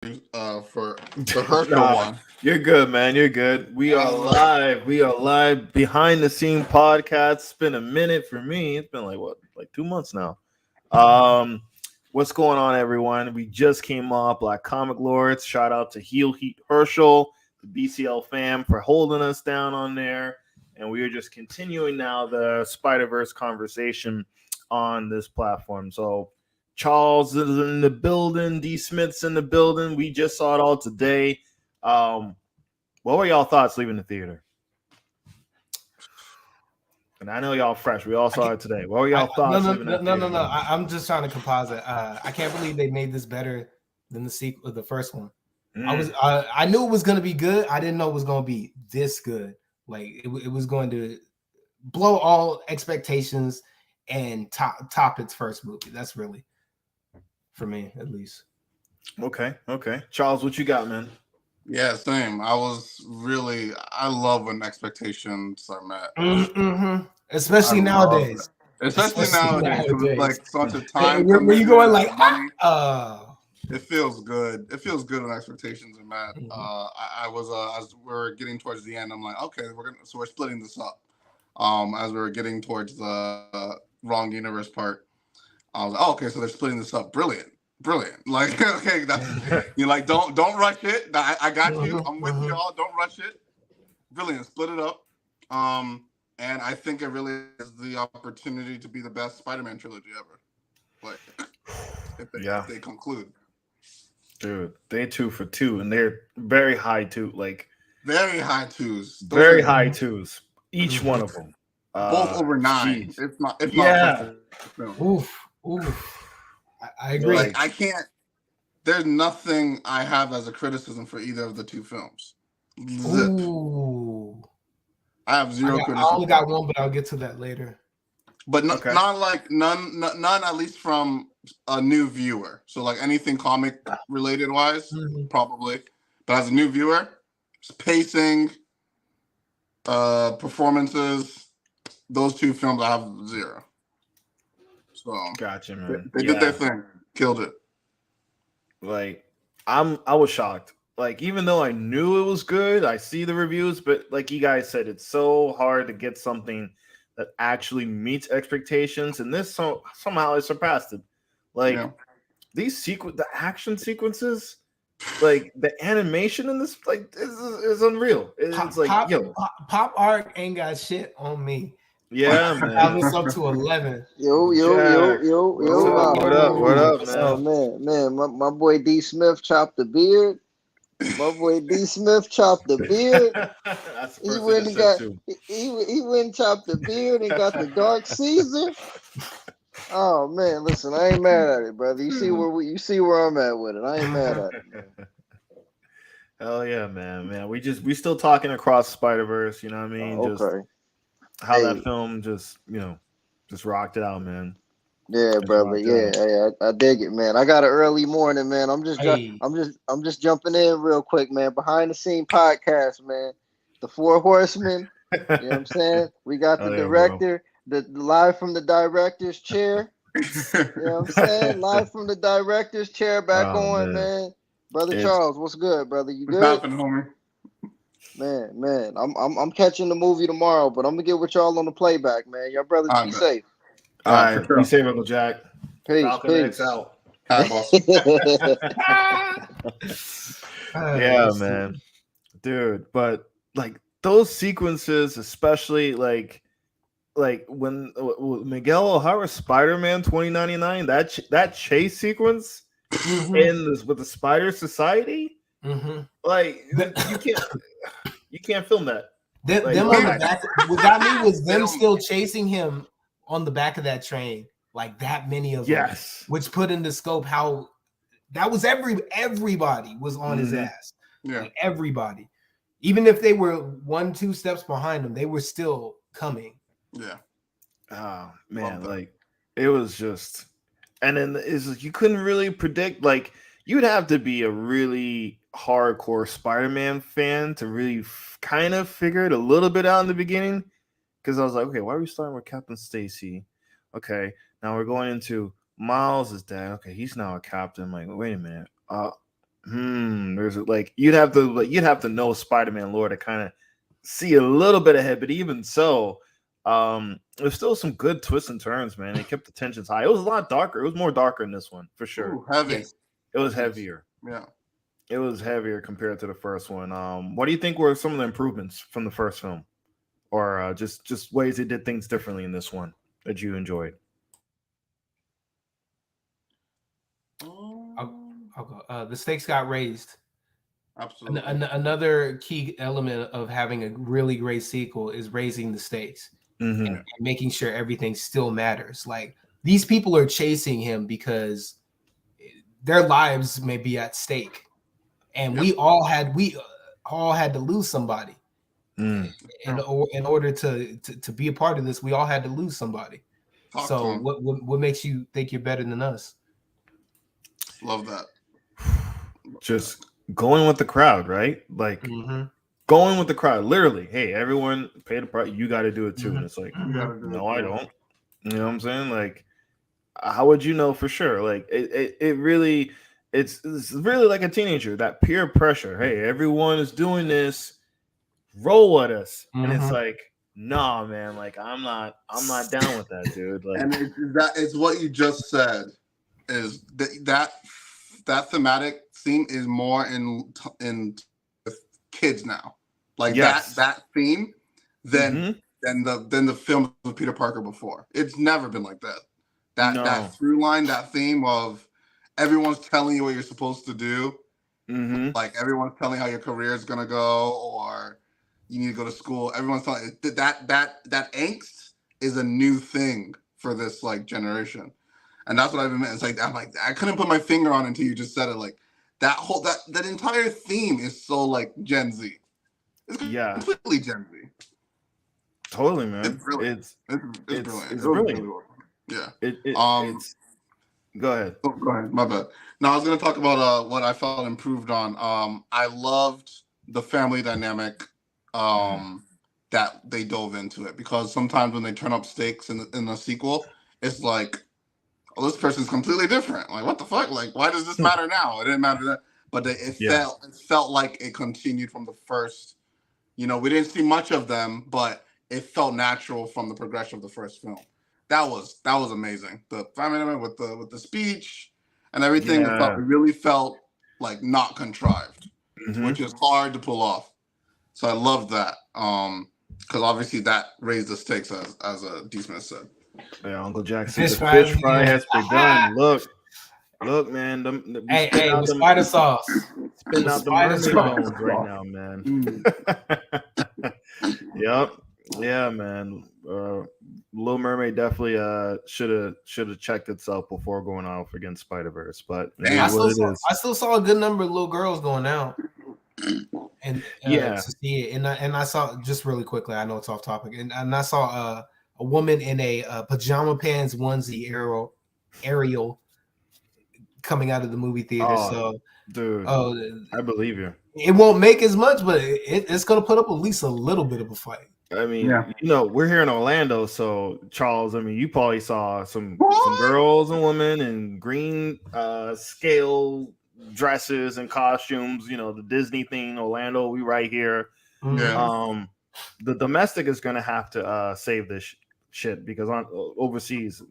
for the Herschel Nah, one. you're good, man. You're good. We are live. We are live behind the scene podcast. It's been a minute for me. It's been like 2 months now. Um, what's going on, everyone? We just came off Black Comic Lords. Shout out to Heel Heat Herschel, the BCL fam, for holding us down on there. And we are just continuing now the Spiderverse conversation on this platform. So Charles is in the building, D Smith's in the building. We just saw it all today. What were y'all thoughts leaving the theater? And I know y'all fresh. We all saw it today. What were y'all thoughts leaving the theater? No. I'm just trying to composite. I can't believe they made this better than the sequel, the first one. I knew it was going to be good. I didn't know it was going to be this good. Like it was going to blow all expectations and top its first movie. That's really, for me at least. Okay. Charles, what you got, man? Yeah, same. I love when expectations are met. Mm-hmm. Especially nowadays. Especially nowadays, because it's like such a time. Where you going like money. It feels good. It feels good when expectations are met. Mm-hmm. I was as we're getting towards the end, I'm like, okay, we're splitting this up. As we were getting towards the wrong universe part, I was like, oh, okay, so they're splitting this up. Brilliant. Like, okay, that's you like don't rush it. I got you. I'm with y'all. Don't rush it. Brilliant. Split it up. And I think it really is the opportunity to be the best Spider-Man trilogy ever. Like, if they conclude. Dude, they 2 for 2, and they're very high too. Like very high twos. Very high twos. Each one of them. Both over 9. Geez. If not. Oof. I agree. Like, I can't. There's nothing I have as a criticism for either of the two films. Zip. Ooh. I have zero criticism. I only got one, but I'll get to that later. But none at least from a new viewer. So like anything comic related wise, probably. But as a new viewer, pacing, performances, those two films I have 0. So gotcha, man. They did their thing, killed it. Like I was shocked. Like, even though I knew it was good, I see the reviews, but like you guys said, it's so hard to get something that actually meets expectations, and this somehow it surpassed it. Like the action sequences, like the animation in this, like is unreal. It's Pop Art ain't got shit on me. Yeah, man. I was up to 11. Yo. What up, man? Oh, man. My boy D Smith chopped the beard. My boy D Smith chopped the beard. He went and chopped the beard and got the Dark Caesar. Oh man, listen, I ain't mad at it, brother. You see where I'm at with it. I ain't mad at it. Hell yeah, man. We still talking across Spiderverse. You know what I mean? Okay. Just how that film just rocked it out, man. Yeah, brother. Yeah, I dig it, man. I got an early morning, man. I'm just jumping in real quick, man. Behind the scene podcast, man. The 4 Horsemen. You know what I'm saying? We got the director, the live from the director's chair. You know what I'm saying? Live from the director's chair back on, man. Brother Charles, what's good, brother? You good? What's happening, homie? Man. I'm catching the movie tomorrow, but I'm gonna get with y'all on the playback, man. Y'all brothers be safe. All right, be safe, Uncle Jack. Peace. Out. Man, dude. But like those sequences, especially like when Miguel O'Hara Spider-Man 2099, that chase sequence with the Spider Society, like you can't film that. Them on the back. What got me was them still chasing him on the back of that train, like that many of them, which put into scope how that was everybody was on his ass. Yeah, like everybody, even if they were 1-2 steps behind him, they were still coming. Yeah. Oh man, like it was just, and then you couldn't really predict. Like you'd have to be a really hardcore Spider-Man fan to really kind of figure it a little bit out in the beginning. Because I was like, okay, why are we starting with Captain Stacy? Okay, now we're going into Miles' dad. Okay, he's now a captain. I'm like, wait a minute. There's like you'd have to know Spider-Man lore to kind of see a little bit ahead, but even so, there's still some good twists and turns, man. It kept the tensions high. It was a lot darker. It was more darker in this one for sure. Ooh, heavy. Yes. It was heavier. Yeah. It was heavier compared to the first one. What do you think were some of the improvements from the first film, or just ways they did things differently in this one that you enjoyed? I'll go. The stakes got raised. Absolutely. Another key element of having a really great sequel is raising the stakes and making sure everything still matters. Like these people are chasing him because their lives may be at stake, and we all had to lose somebody. In order to be a part of this, we all had to lose somebody. So what makes you think you're better than us? Love that. Just going with the crowd, right? Like going with the crowd. Literally, hey, everyone pay the price. You got to do it too. And it's like, no, I don't. You know what I'm saying? Like, how would you know for sure? Like, it really, it's really like a teenager. That peer pressure. Hey, everyone is doing this. Roll with us, and it's like, nah, man. Like, I'm not down with that, dude. Like, and it's what you just said. Is that thematic theme is more in kids now, like that theme than the film of Peter Parker before. It's never been like that. That through line, that theme of everyone's telling you what you're supposed to do, like everyone's telling how your career is gonna go, or you need to go to school. Everyone's telling that angst is a new thing for this like generation. And that's what I've been. It's like I couldn't put my finger on it until you just said it. Like that entire theme is so like Gen Z. It's completely Gen Z. Totally, man. It's brilliant. It's brilliant. It's brilliant. Yeah. Go ahead. Oh, go ahead. My bad. Now I was gonna talk about what I felt improved on. I loved the family dynamic. That they dove into it, because sometimes when they turn up stakes in the sequel, it's like, oh, this person's completely different. Like, what the fuck? Like, why does this matter now? It didn't matter that, but it felt like it continued from the first. You know, we didn't see much of them, but it felt natural from the progression of the first film. That was amazing. The family dynamic with the speech and everything, it really felt like not contrived, which is hard to pull off. So I love that, because obviously that raised the stakes, as D. Smith said. Yeah, Uncle Jackson, the fish fry has begun. Look, man. Hey, with spider sauce. Spitting out the mermaid bones right now, man. Yep. Yeah, man. Little Mermaid definitely should have checked itself before going off against Spiderverse, but I still saw a good number of little girls going out. And to see it, and I saw, just really quickly, I know it's off topic, and I saw a woman in a pajama pants onesie, Ariel, coming out of the movie theater. Dude, I believe you. It won't make as much, but it's gonna put up at least a little bit of a fight. I mean, you know, we're here in Orlando, so Charles, I mean, you probably saw some girls and women in green scale dresses and costumes, you know, the Disney thing, Orlando, we right here. The domestic is gonna have to save this shit, because on overseas,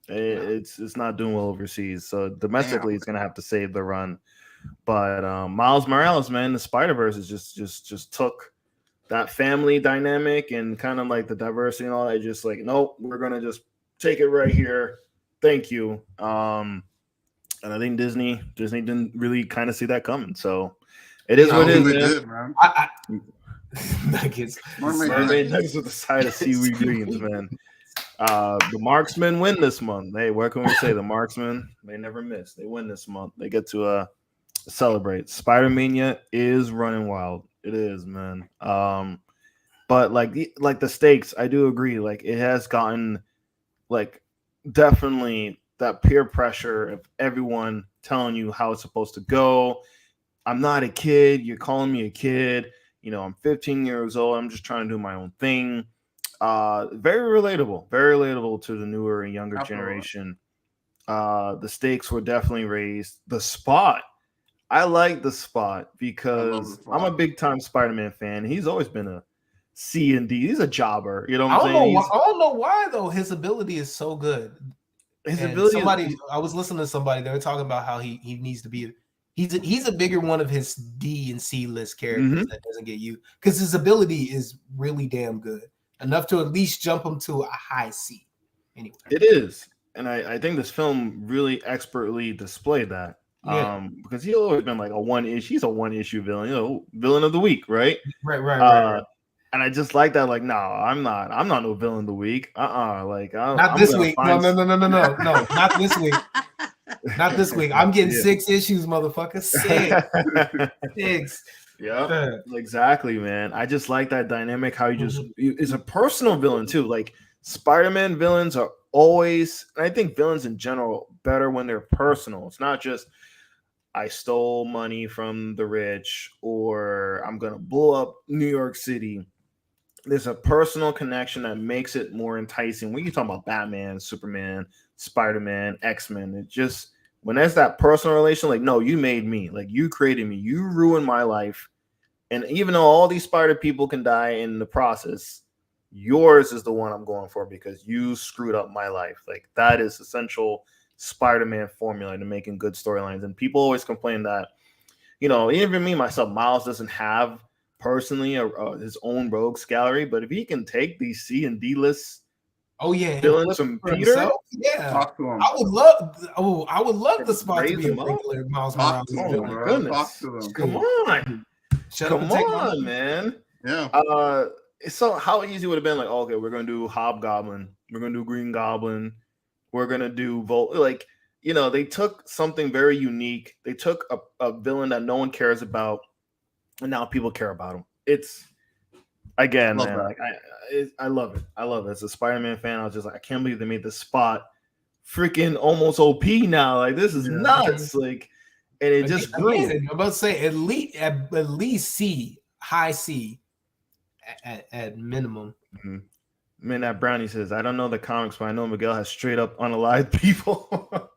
it's not doing well overseas. So domestically, it's gonna have to save the run. But Miles Morales, man, the Spider-Verse is just took that family dynamic and kind of like the diversity and all that. Just like, nope, we're gonna just take it right here. Thank you. And I think Disney didn't really kind of see that coming. So it is what it is, man. Nuggets. Nuggets with the side of seaweed greens, man. The marksmen win this month. Hey, what can we say? The marksmen, they never miss. They win this month. They get to celebrate. Spidermania is running wild. It is, man. But like the stakes, I do agree. Like, it has gotten, like, definitely that peer pressure of everyone telling you how it's supposed to go. I'm not a kid. You're calling me a kid. You know, I'm 15 years old. I'm just trying to do my own thing. Very relatable to the newer and younger generation. The stakes were definitely raised. The spot, I like the spot I because love the I'm a spot. big time Spider-Man fan. He's always been a C and D. He's a jobber. You know what I I'm don't know saying? why. I don't know why though. His ability is so good. His And ability somebody, I was listening to somebody. They were talking about how he needs to be. He's a bigger one of his D and C list characters that doesn't get you because his ability is really damn good enough to at least jump him to a high C. Anyway, it is, and I think this film really expertly displayed that. Yeah. Because he's always been like a one issue. He's a one issue villain. You know, villain of the week, right? Right. And I just like that. Like, no, I'm not no villain of the week. Like, Not I'm this gonna week. find No, not this week. Not this week. I'm getting 6 issues, motherfucker. 6. Yeah, exactly, man. I just like that dynamic. How is a personal villain too. Like Spider-Man villains are always, and I think villains in general better when they're personal. It's not just I stole money from the rich or I'm gonna blow up New York City. There's a personal connection that makes it more enticing. When you talk about Batman, Superman, Spider-Man, X-Men, it just when there's that personal relation, like, no, you made me, like you created me, you ruined my life. And even though all these spider people can die in the process, yours is the one I'm going for because you screwed up my life. Like that is essential Spider-Man formula to making good storylines. And people always complain that, you know, even me myself, Miles doesn't have personally his own rogues gallery, but if he can take these C and D lists, villains from Peter, talk to him. I would love the spot to be a regular Miles Morales villain. My goodness, come on. Come on, man. Yeah. So how easy would it have been? Like, okay, we're gonna do Hobgoblin, we're gonna do Green Goblin, we're gonna do Volt. Like, you know, they took something very unique. They took a villain that no one cares about, and now people care about him. It's again, man. Like I love it. I love it. As a Spider-Man fan, I was just like, I can't believe they made this spot freaking almost OP now. Like, this is nuts. Like, and it just grew. I'm about to say at least C, high C, at minimum. Mm-hmm. Man, that Brownie says, I don't know the comics, but I know Miguel has straight up unalived people.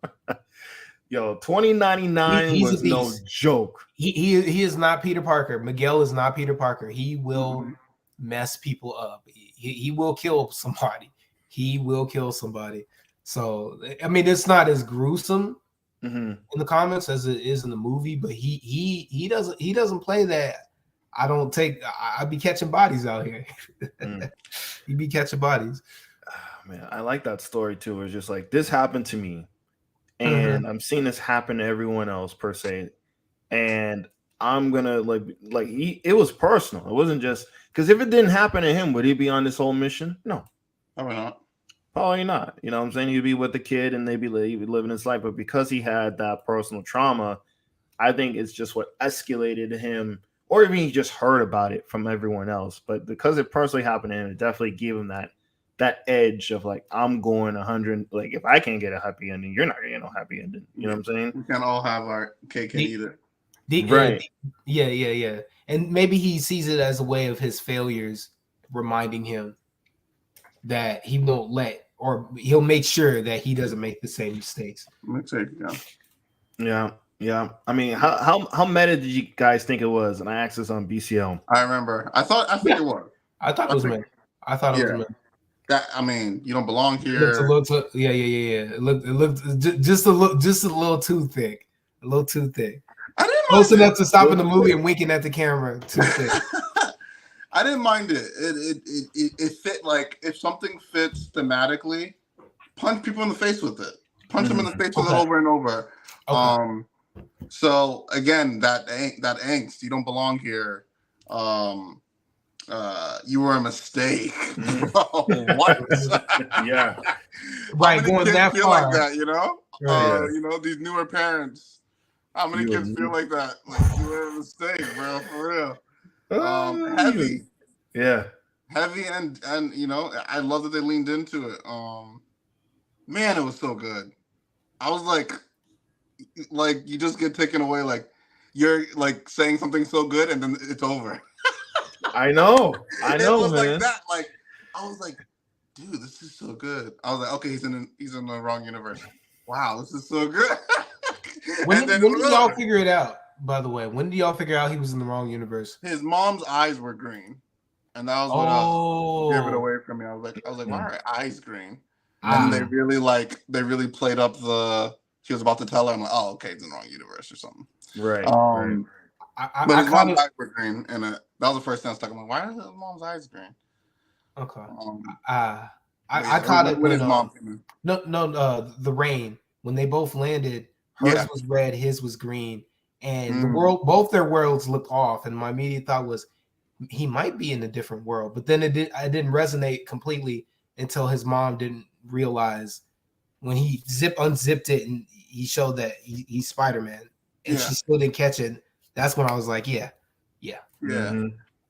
Yo, 2099 was no joke. He is not Peter Parker. Miguel is not Peter Parker. He will mess people up. He will kill somebody. He will kill somebody. So I mean, it's not as gruesome in the comics as it is in the movie, but he doesn't play that. I'd be catching bodies out here. He'd be catching bodies. Oh, man, I like that story too. It's just like this happened to me. And I'm seeing this happen to everyone else per se, and I'm gonna it was personal. It wasn't just because if it didn't happen to him, would he be on this whole mission? No, probably not. Probably not. You know what I'm saying? He'd be with the kid and he'd be living his life. But because he had that personal trauma, I think it's just what escalated him, or even he just heard about it from everyone else. But because it personally happened to him, it definitely gave him that edge of like, I'm going 100. Like, if I can't get a happy ending, you're not gonna get no happy ending. You know what I'm saying? We can't all have our cake and eat it. Right. Yeah. And maybe he sees it as a way of his failures reminding him that he won't or he'll make sure that he doesn't make the same mistakes. Yeah. I mean, how meta did you guys think it was? And I asked this on BCL. I remember. I think it was. I thought it was meta. I thought it was meta. That, I mean, you don't belong here. It looked It looked just a little too thick. A little too thick. I didn't close enough to stopping the movie and winking at the camera. Too thick. I didn't mind it. It fit. Like, if something fits thematically, punch people in the face with it. Punch them in the face with it over and over. Okay. So again, that angst. You don't belong here. You were a mistake. What? Yeah. Right. Going that feel far. like that, you know? Right. You know, these newer parents. How many kids feel like that? Like, you were a mistake, bro. For real. Heavy. Yeah. Heavy and you know, I love that they leaned into it. Man, it was so good. I was like you just get taken away, like you're like saying something so good and then it's over. I know, it was man. Like that. Like I was like, dude, this is so good. I was like, okay, he's in the wrong universe. Wow, this is so good. When did y'all figure it out? By the way, when did y'all figure out he was in the wrong universe? His mom's eyes were green, and that was what gave it away from me. I was like, why are her eyes green? And they really played up the. She was about to tell her. I'm like, oh, okay, it's in the wrong universe or something. Right. But his mom's eyes were green, and that was the first thing I was talking about. Why are his mom's eyes green? Okay. I caught it when his mom came in. No, the rain when they both landed. Hers was red, his was green, and both their worlds looked off. And my immediate thought was, he might be in a different world. But then it didn't resonate completely until his mom didn't realize when he unzipped it and he showed that he's Spider-Man, and she still didn't catch it. That's when I was like, yeah.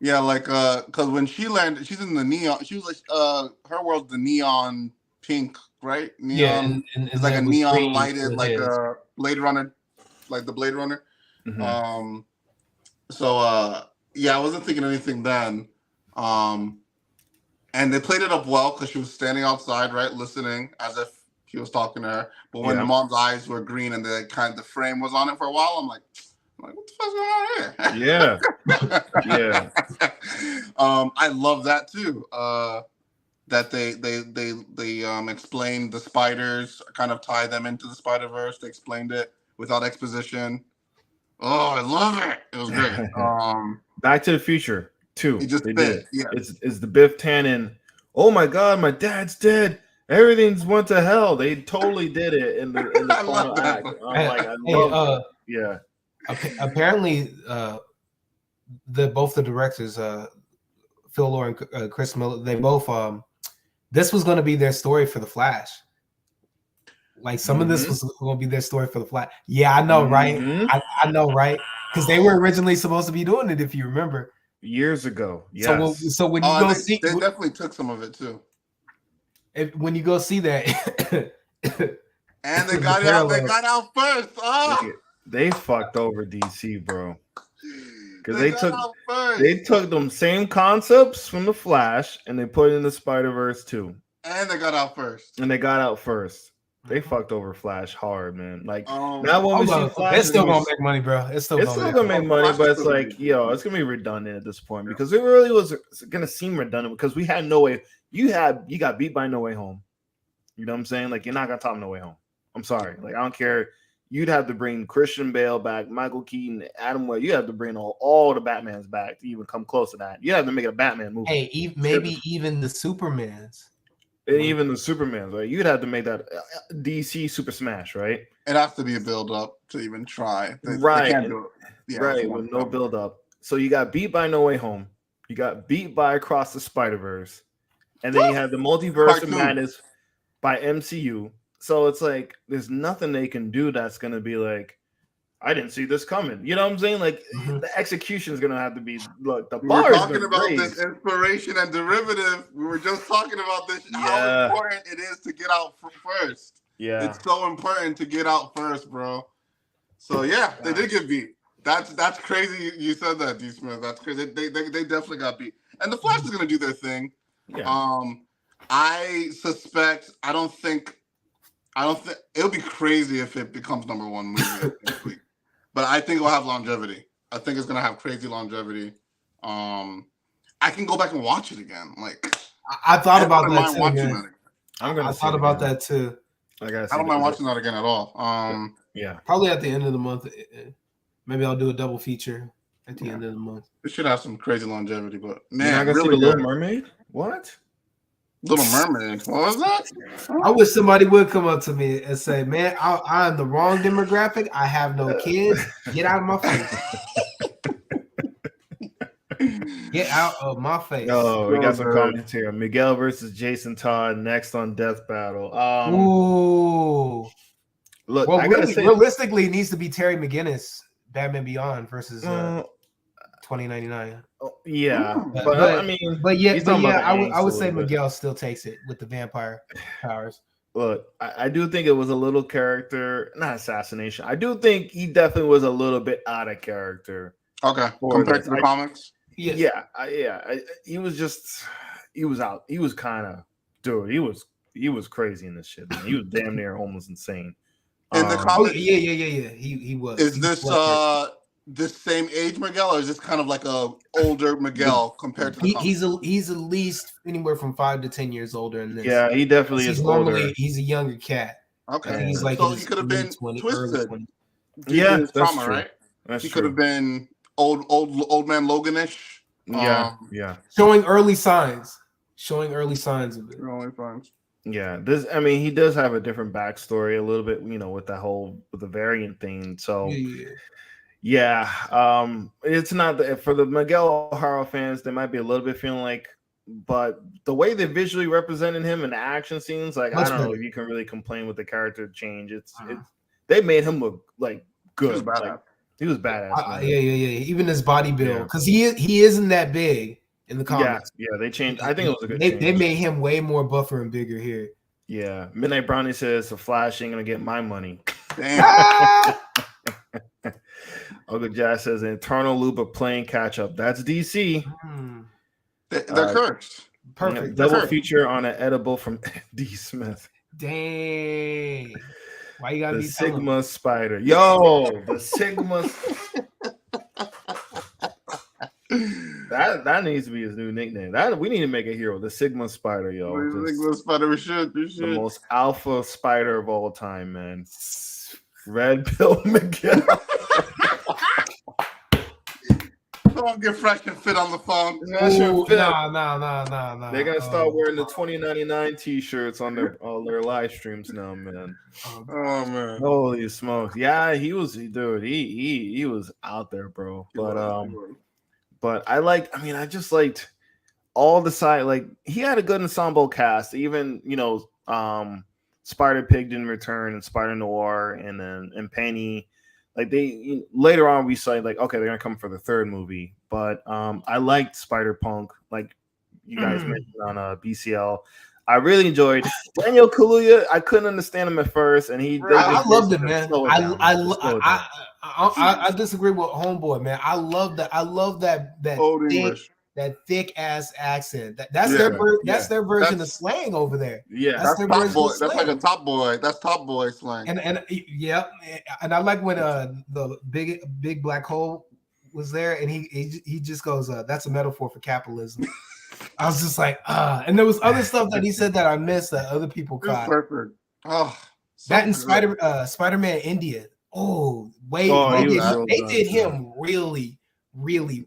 Yeah, like because when she landed, she's in the neon. She was like, her world's the neon pink, right? Neon, and it's like a neon lighted, like a Blade Runner, like the Blade Runner. So yeah, I wasn't thinking anything then. And they played it up well because she was standing outside, right, listening as if he was talking to her. But when the mom's eyes were green and the frame was on it for a while, I'm like, what the fuck's going on here? I love that too. That they explained the spiders, kind of tie them into the Spiderverse. They explained it without exposition. Oh, I love it. It was great. Back to the Future 2. It just they did. did. Yeah. It's the Biff Tannen. Oh my God, my dad's dead. Everything's went to hell. They totally did it in the final act. I'm like, I love it. Yeah. Apparently, both the directors, Phil Lord and Chris Miller, they both this was going to be their story for the Flash. Like some of this was going to be their story for the Flash. Yeah, I know, right? I know, right? Because they were originally supposed to be doing it, if you remember, years ago. Yes. So when you go see, they definitely took some of it too. When you go see that, and they got out first. Oh. They fucked over DC, bro. Because they took them same concepts from the Flash and they put it in the Spider-Verse too. And they got out first. They fucked over Flash hard, man. Like now when we see Flash, it's still gonna make money, bro. It's still gonna make money, but it's like, it's gonna be redundant at this point because it really was gonna seem redundant because we had no way. You got beat by No Way Home. You know what I'm saying? Like you're not gonna top No Way Home. I'm sorry. Like I don't care. You'd have to bring Christian Bale back, Michael Keaton, Adam West. You have to bring all the Batmans back to even come close to that. You have to make a Batman movie. Hey, maybe even the Supermans. And even the Supermans, right? You'd have to make that DC Super Smash, right? It has to be a build up to even try. They can't do it. Yeah, right, with no build up. So you got beat by No Way Home. You got beat by Across the Spider-Verse. And then you have the Multiverse of Madness by MCU. So it's like there's nothing they can do that's gonna be like, I didn't see this coming. You know what I'm saying? Like the execution is gonna have to be look. The bar we're talking about this inspiration and derivative. We were just talking about this. How important it is to get out first. Yeah, it's so important to get out first, bro. So yeah, they did get beat. That's crazy. You said that, D. Smith. That's crazy. They definitely got beat. And the Flash is gonna do their thing. Yeah. I suspect. I don't think it'll be crazy if it becomes number one movie next week. But I think it'll have longevity. I think it's gonna have crazy longevity. I can go back and watch it again. Like I thought about that too. I thought about that too. I don't mind watching that again at all. Probably at the end of the month. Maybe I'll do a double feature at the end of the month. It should have some crazy longevity, but man, I got really Little Mermaid. What? Little Mermaid. What was that? I wish somebody would come up to me and say, "Man, I'm the wrong demographic. I have no kids. Get out of my face. Get out of my face." Oh, we got some comments here. Miguel versus Jason Todd next on Death Battle. Ooh. Look, well, realistically, it needs to be Terry McGinnis, Batman Beyond versus 2099. Yeah, but I would say Miguel still takes it with the vampire powers. Look, I do think it was a little character, not assassination. I do think he definitely was a little bit out of character. Okay, compared to the comics. Yes. He was out. He was kind of he was crazy in this shit. Man. He was damn near almost insane. In the comics, he was. Is this this same age Miguel, or is this kind of like a older Miguel compared to the comics? He's at least anywhere from 5 to 10 years older in this. Yeah, he definitely is older. He's a younger cat. Okay, I think he's like so he could have been twisted. Yeah, his that's trauma, true. right? That's he true. could have been old man Loganish. Yeah. Showing early signs of it. Early signs. Yeah, he does have a different backstory a little bit, with the variant thing. So it's not for the Miguel O'Hara fans, they might be a little bit feeling like, but the way they visually represented him in the action scenes, like I don't know if you can really complain with the character change. They made him look like good. He was badass. Yeah. Even his body build, because he isn't that big in the comics. Yeah, they changed. I think it was a good change. They made him way more buffer and bigger here. Yeah, Midnight Brownie says the Flash ain't gonna get my money. Damn. Uncle Jazz says an eternal loop of playing catch up. That's DC. They're cursed. Perfect. Double feature on an edible from D. Smith. Dang. Why you gotta the be Sigma Spider? Yo, the Sigma. That needs to be his new nickname. That we need to make a hero, the Sigma Spider, yo. The Sigma Spider, we should. The most alpha spider of all time, man. Red Pill Miguel. Don't get fresh and fit on the phone. Nah. They're gonna start wearing the 2099 t-shirts on all their live streams now, man. Oh man. Holy smokes. Yeah, he was out there, bro. But I just liked all the side, like he had a good ensemble cast, even Spider Pig didn't return and Spider Noir and Penny. Like later on we saw like, okay, they're gonna come for the third movie. But I liked Spider Punk, like you guys mentioned on BCL. I really enjoyed Daniel Kaluuya. I couldn't understand him at first, and I loved it, man. I disagree with Homeboy, man. I love that thick ass accent. That's their version of slang over there. Yeah, that's top boy. That's like a top boy. That's top boy slang. And I like when the big black hole was there, and he just goes, "That's a metaphor for capitalism." I was just like, and there was other stuff that he said that I missed that other people caught. Perfect. Oh, that in Spider-Man India. They did him really beautiful,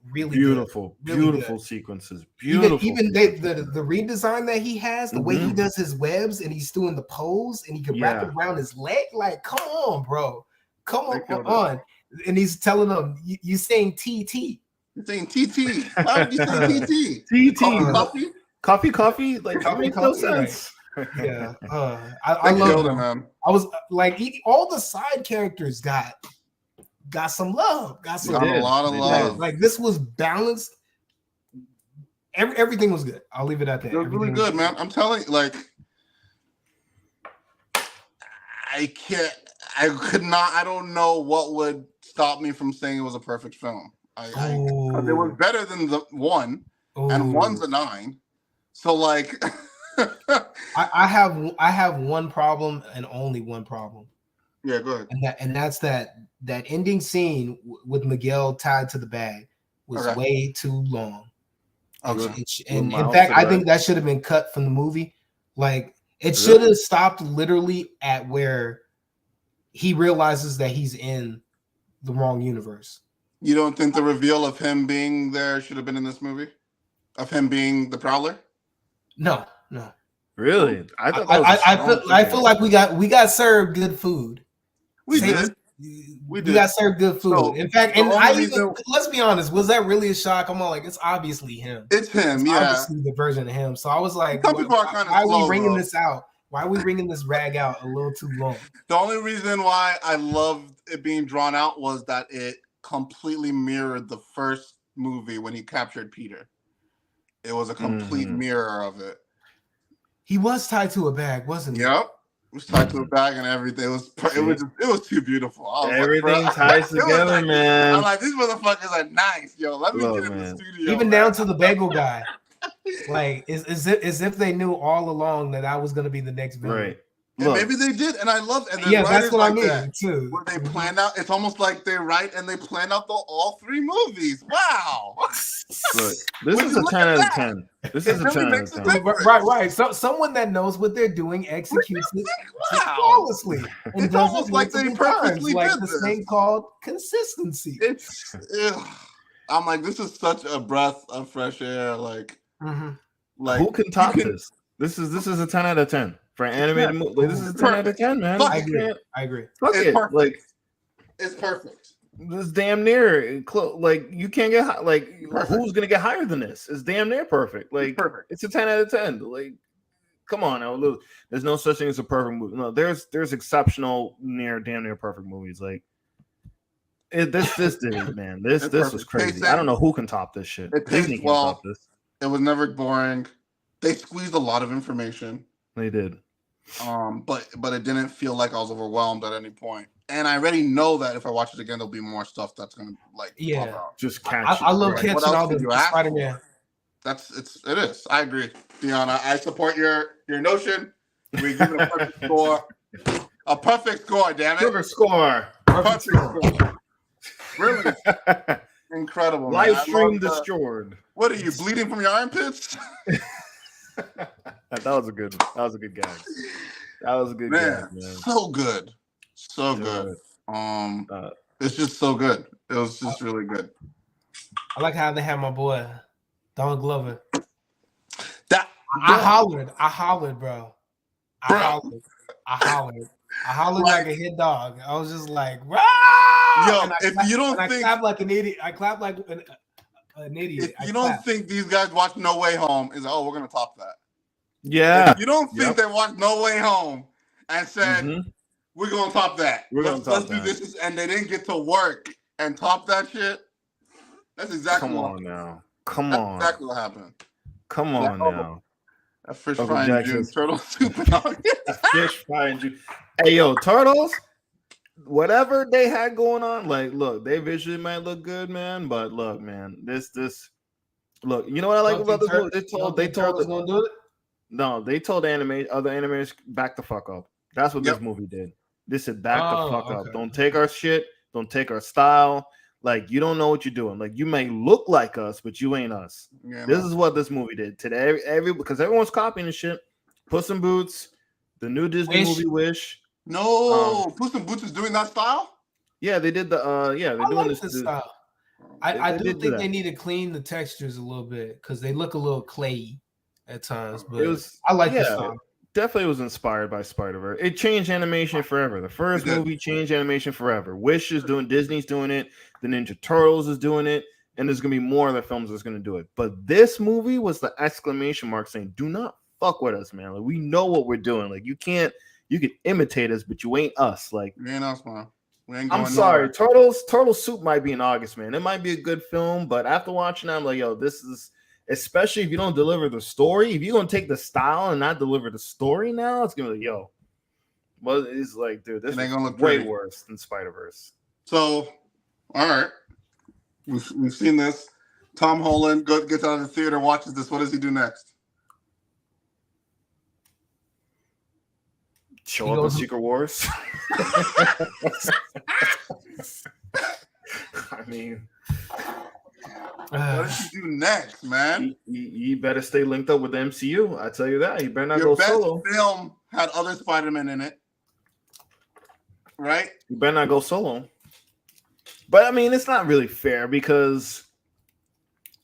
good. Really beautiful good. Sequences. Beautiful. Even the redesign that he has, the way he does his webs, and he's doing the pose, and he can wrap it around his leg. Like, come on, bro, come on. And he's telling them, "You saying TT? You're saying TT? Why would you say TT? TT? Coffee? Like that makes no sense." Yeah, I love him, man. I was like, all the side characters got some love, got a lot of love. Like this was balanced. Everything was good. I'll leave it at that. It was really good, man. I'm telling you, like, I don't know what would stop me from saying it was a perfect film. It was better than the one, and one's a 9. So like, I have one problem and only one problem. Yeah, go ahead. And that's that ending scene with Miguel tied to the bag was way too long. Okay. And in fact, I think that should have been cut from the movie. Like it should have stopped literally at where he realizes that he's in the wrong universe. You don't think the reveal of him being there should have been in this movie? Of him being the Prowler? No. Really? I feel like we got served good food. We did. We got served good food. So, in fact, and let's be honest, was that really a shock? I'm all like, it's obviously him. It's obviously the version of him. So I was like, why are we bringing this out? Why are we bringing this rag out a little too long? The only reason why I loved it being drawn out was that it completely mirrored the first movie when he captured Peter. It was a complete mirror of it. He was tied to a bag, wasn't he? Yep. It was tied to a bag and everything. It was too beautiful. Everything ties together, man. I'm like, these motherfuckers are nice, yo. Let me get in the studio. Even down to the bagel guy. Like, as if they knew all along that I was gonna be the next villain. Right. And maybe they did, and I love. And yeah, that's what I mean too. Where they planned out, it's almost like they write and they planned out all 3 movies. Wow! Look, this is a 10 out of 10. This is a 10 out of 10. Right. So someone that knows what they're doing executes it flawlessly. It's almost like they purposely did this thing called consistency. I'm like, this is such a breath of fresh air. Like who can top this? This is a 10 out of 10. For an animated movie, this is a 10 out of 10, man. I agree. Fuck it. Perfect. Like, it's perfect. This is damn near like you can't get who's gonna get higher than this? It's damn near perfect. Like perfect. It's a 10 out of 10. Like, come on now. Look, there's no such thing as a perfect movie. No, there's exceptional damn near perfect movies. Like this did it, man. This was crazy. I don't know who can top this shit. Disney can't top this. It was never boring. They squeezed a lot of information. They did. But it didn't feel like I was overwhelmed at any point. And I already know that if I watch it again, there'll be more stuff that's gonna pop out. Just catch. I love catching all the Spider-Man. It is. I agree, Deanna. I support your notion. We give it a perfect score. A perfect score, damn it. Perfect score. Perfect score. Really incredible. Live stream destroyed. What are you bleeding from your armpits? That was a good gag. That was a good gag, man. So good. It's just so good. It was just really good. I like how they had my boy Donald Glover. I hollered, bro. I hollered like a hit dog. I was just like, rah! Yo, if you don't think I clap like an idiot. I clap like an idiot. If you don't think these guys watch No Way Home, is we're gonna top that. Yeah. If you don't think they watched No Way Home and said we're gonna top that. Let's do this, and they didn't get to work and top that shit. That's exactly Come on. Exactly what happened. Come on now. That fish fry and juice, turtle soup and all. Fish fry and juice. Hey yo, turtles. Whatever they had going on, like, look, they visually might look good, man. But look, man, this look. You know what I like about this movie? They told gonna do it. No, they told other animators back the fuck up. That's what this movie did. They said back the fuck up. Don't take our shit. Don't take our style. Like, you don't know what you're doing. Like, you may look like us, but you ain't us. Yeah, this is what this movie did today. Because everyone's copying the shit. Puss in Boots, the new Disney movie Wish. No, Puss in Boots is doing that style. Yeah, they did the. They're doing this style. I do think they need to clean the textures a little bit because they look a little clayy at times. But I like the style. Definitely was inspired by Spiderverse. It changed animation forever. The first movie changed animation forever. Wish is doing, Disney's doing it. The Ninja Turtles is doing it, and there's gonna be more other films that's gonna do it. But this movie was the exclamation mark saying, "Do not fuck with us, man. Like, we know what we're doing. Like, you can imitate us, but you ain't us. Like, you ain't us, man. I'm sorry. Turtle Soup might be in August, man. It might be a good film, but after watching it, I'm like, yo, this is. Especially if you don't deliver the story, if you're gonna take the style and not deliver the story now, it's gonna be like, yo. Well, it's like, dude, this is look way worse than Spiderverse. So, all right, we've seen this. Tom Holland gets out of the theater, watches this. What does he do next? Show up in Secret Wars. I mean. What does he do next, man? You better stay linked up with the MCU. I tell you that. You better not go solo. Your best film had other Spider-Man in it, right? You better not go solo. But I mean, it's not really fair because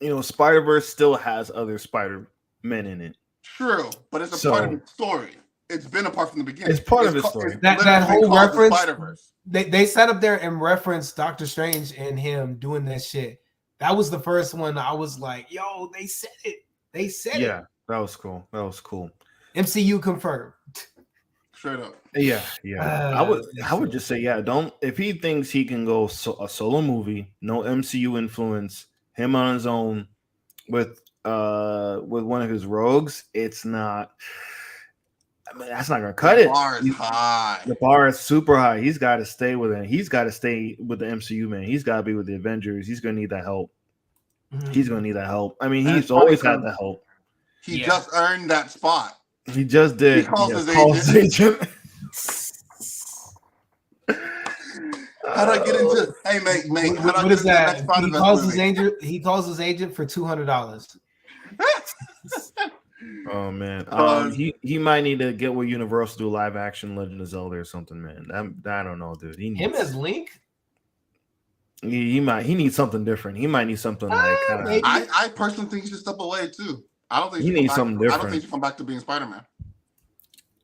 Spider-Verse still has other Spider-Men in it. True, but it's a part of the story. It's been a part from the beginning. It's part of the story. That whole reference. Spider-Verse. They sat up there and referenced Doctor Strange and him doing that shit. That was the first one. I was like, yo, they said it. They said it. Yeah, that was cool. MCU confirmed. Straight up. Yeah. I would just say, don't, if he thinks he can go a solo movie, no MCU influence, him on his own with one of his rogues, it's not. I mean, that's not gonna cut it. The bar is high. The bar is super high. He's got to stay with it. He's got to stay with the MCU, man. He's got to be with the Avengers. He's gonna need that help. He's gonna need that help. I mean, he's always had that help. He just earned that spot. He just did. He calls his agent. How do I get into? Hey, mate. How do I What get is into the next that? Spiderverse movie? He calls his agent for $200. Oh man, Because he might need to get with Universal, do live action Legend of Zelda or something, man. I don't know, dude. Him as Link? He needs something different. He might need something like maybe. I personally think he should step away too. I don't think he needs something different. I don't think he should come back to being Spider-Man.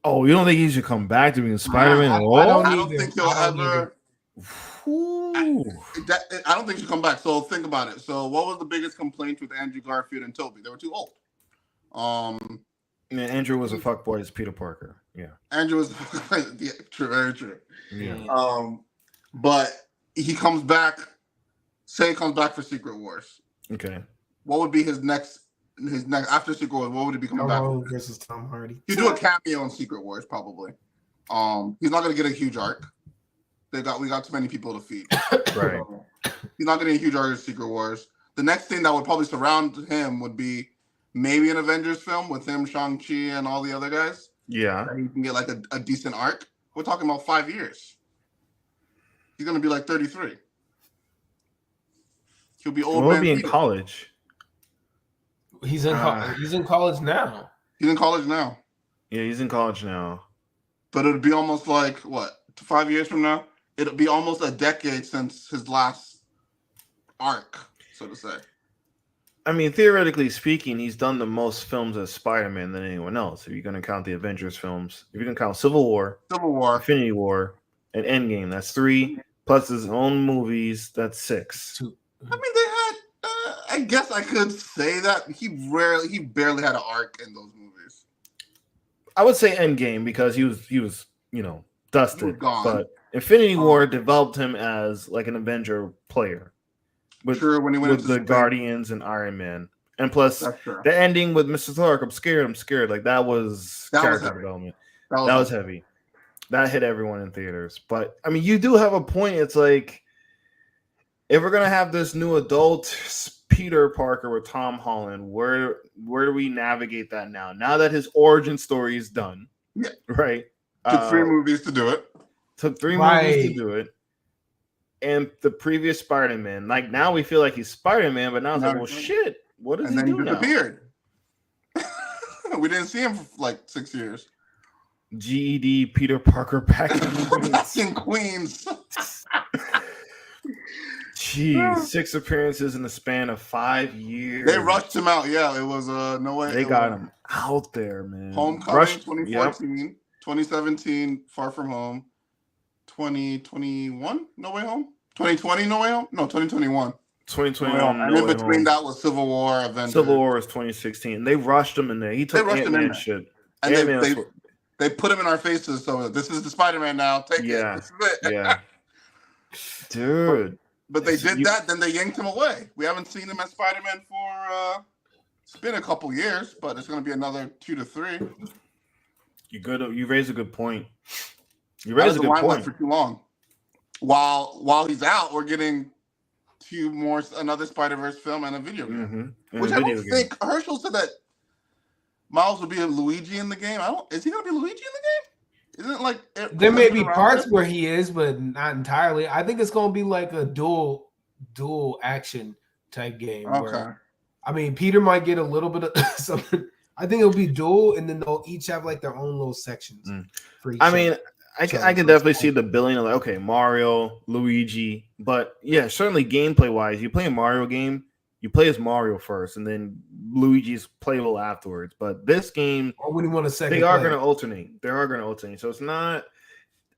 Oh, you don't think he should come back to being Spider-Man at all? I don't think he'll ever. I don't think he should come back. So think about it. So what was the biggest complaint with Andrew Garfield and Tobey? They were too old. Yeah, Andrew was a fuckboy as Peter Parker. Yeah. Andrew was yeah, true, very true. Yeah. But he comes back. Say he comes back for Secret Wars. Okay. What would be his next after Secret Wars? What would he be coming back for? Versus Tom Hardy. He'd do a cameo in Secret Wars probably. He's not gonna get a huge arc. We got too many people to feed. Right. He's not getting a huge arc in Secret Wars. The next thing that would probably surround him would be maybe an Avengers film with him, Shang-Chi, and all the other guys. Yeah. He can get like a decent arc. We're talking about 5 years. He's gonna be like 33. He'll be old. He'll be in college. He's in college now. He's in college now. Yeah, he's in college now. But it'd be almost like what 5 years from now. It'll be almost a decade since his last arc, so to say. I mean, theoretically speaking, he's done the most films as Spider-Man than anyone else. If you're going to count the Avengers films, if you're going to count Civil War, Infinity War, and Endgame, that's 3. Plus his own movies, that's 6. I mean, they had. I guess I could say that he barely had an arc in those movies. I would say Endgame because he was dusted. He was gone. But Infinity War developed him as like an Avenger player. With when he went into the Spain. Guardians and Iron Man, and plus the ending with Mr. Stark, I'm scared. Like that was character development. That was heavy. That hit everyone in theaters. But I mean, you do have a point. It's like if we're gonna have this new adult Peter Parker with Tom Holland, where do we navigate that now? Now that his origin story is done, right? Took 3 movies to do it. Took 3 movies to do it. And the previous Spider-Man, like now we feel like he's Spider-Man, but now it's like, well, shit, what does he do now? And then he disappeared. We didn't see him for like 6 years. GED Peter Parker back in Queens. Jeez, 6 appearances in the span of 5 years. They rushed him out. Yeah, it was no way. They got him out there, man. Homecoming 2014, 2017, Far From Home. 2021, No Way Home. 2020, No Way Home. No, 2021. 2021. And in between that was Civil War, Avengers. Civil War was 2016. They rushed him in there. He took Ant-Man shit. And they put him in our faces. So this is the Spider-Man now. Take it. This is it. Yeah. Dude. But they did that. Then they yanked him away. We haven't seen him as Spider-Man for. It's been a couple years, but it's going to be another 2 to 3. You raise a good point. You raised a good point. For too long. While he's out, we're getting 2 more, another Spider-Verse film and a video game. Which I don't think Herschel said that Miles would be a Luigi in the game. Is he gonna be Luigi in the game? Isn't it like there may be parts where he is, but not entirely. I think it's gonna be like a dual action type game. Okay. Where, I mean, Peter might get a little bit of something. I think it'll be dual, and then they'll each have like their own little sections. For each I can definitely see the billing of like, okay, Mario, Luigi, but yeah, certainly gameplay wise, you play a Mario game, you play as Mario first, and then Luigi's playable afterwards. But this game, or when you want a second, they are going to alternate. They are going to alternate. So it's not.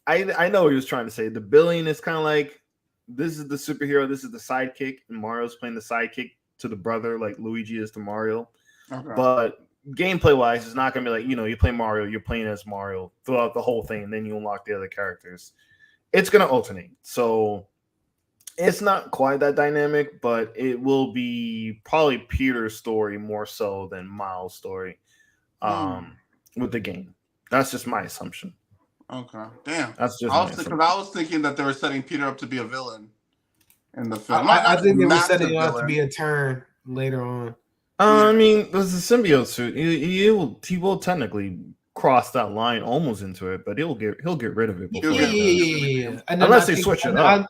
I know what he was trying to say. The billing is kind of like this is the superhero, this is the sidekick, and Mario's playing the sidekick to the brother, like Luigi is to Mario. Okay. But gameplay wise, it's not gonna be like, you play Mario, you're playing as Mario throughout the whole thing, and then you unlock the other characters. It's gonna alternate, so it's not quite that dynamic, but it will be probably Peter's story more so than Miles' story with the game. That's just my assumption. Okay, damn. That's just I was thinking that they were setting Peter up to be a villain in the film. I think they were setting it up to be a turn later on. I mean, there's a symbiote suit. He will technically cross that line almost into it, but he'll get rid of it before Yeah. Unless they switch it up.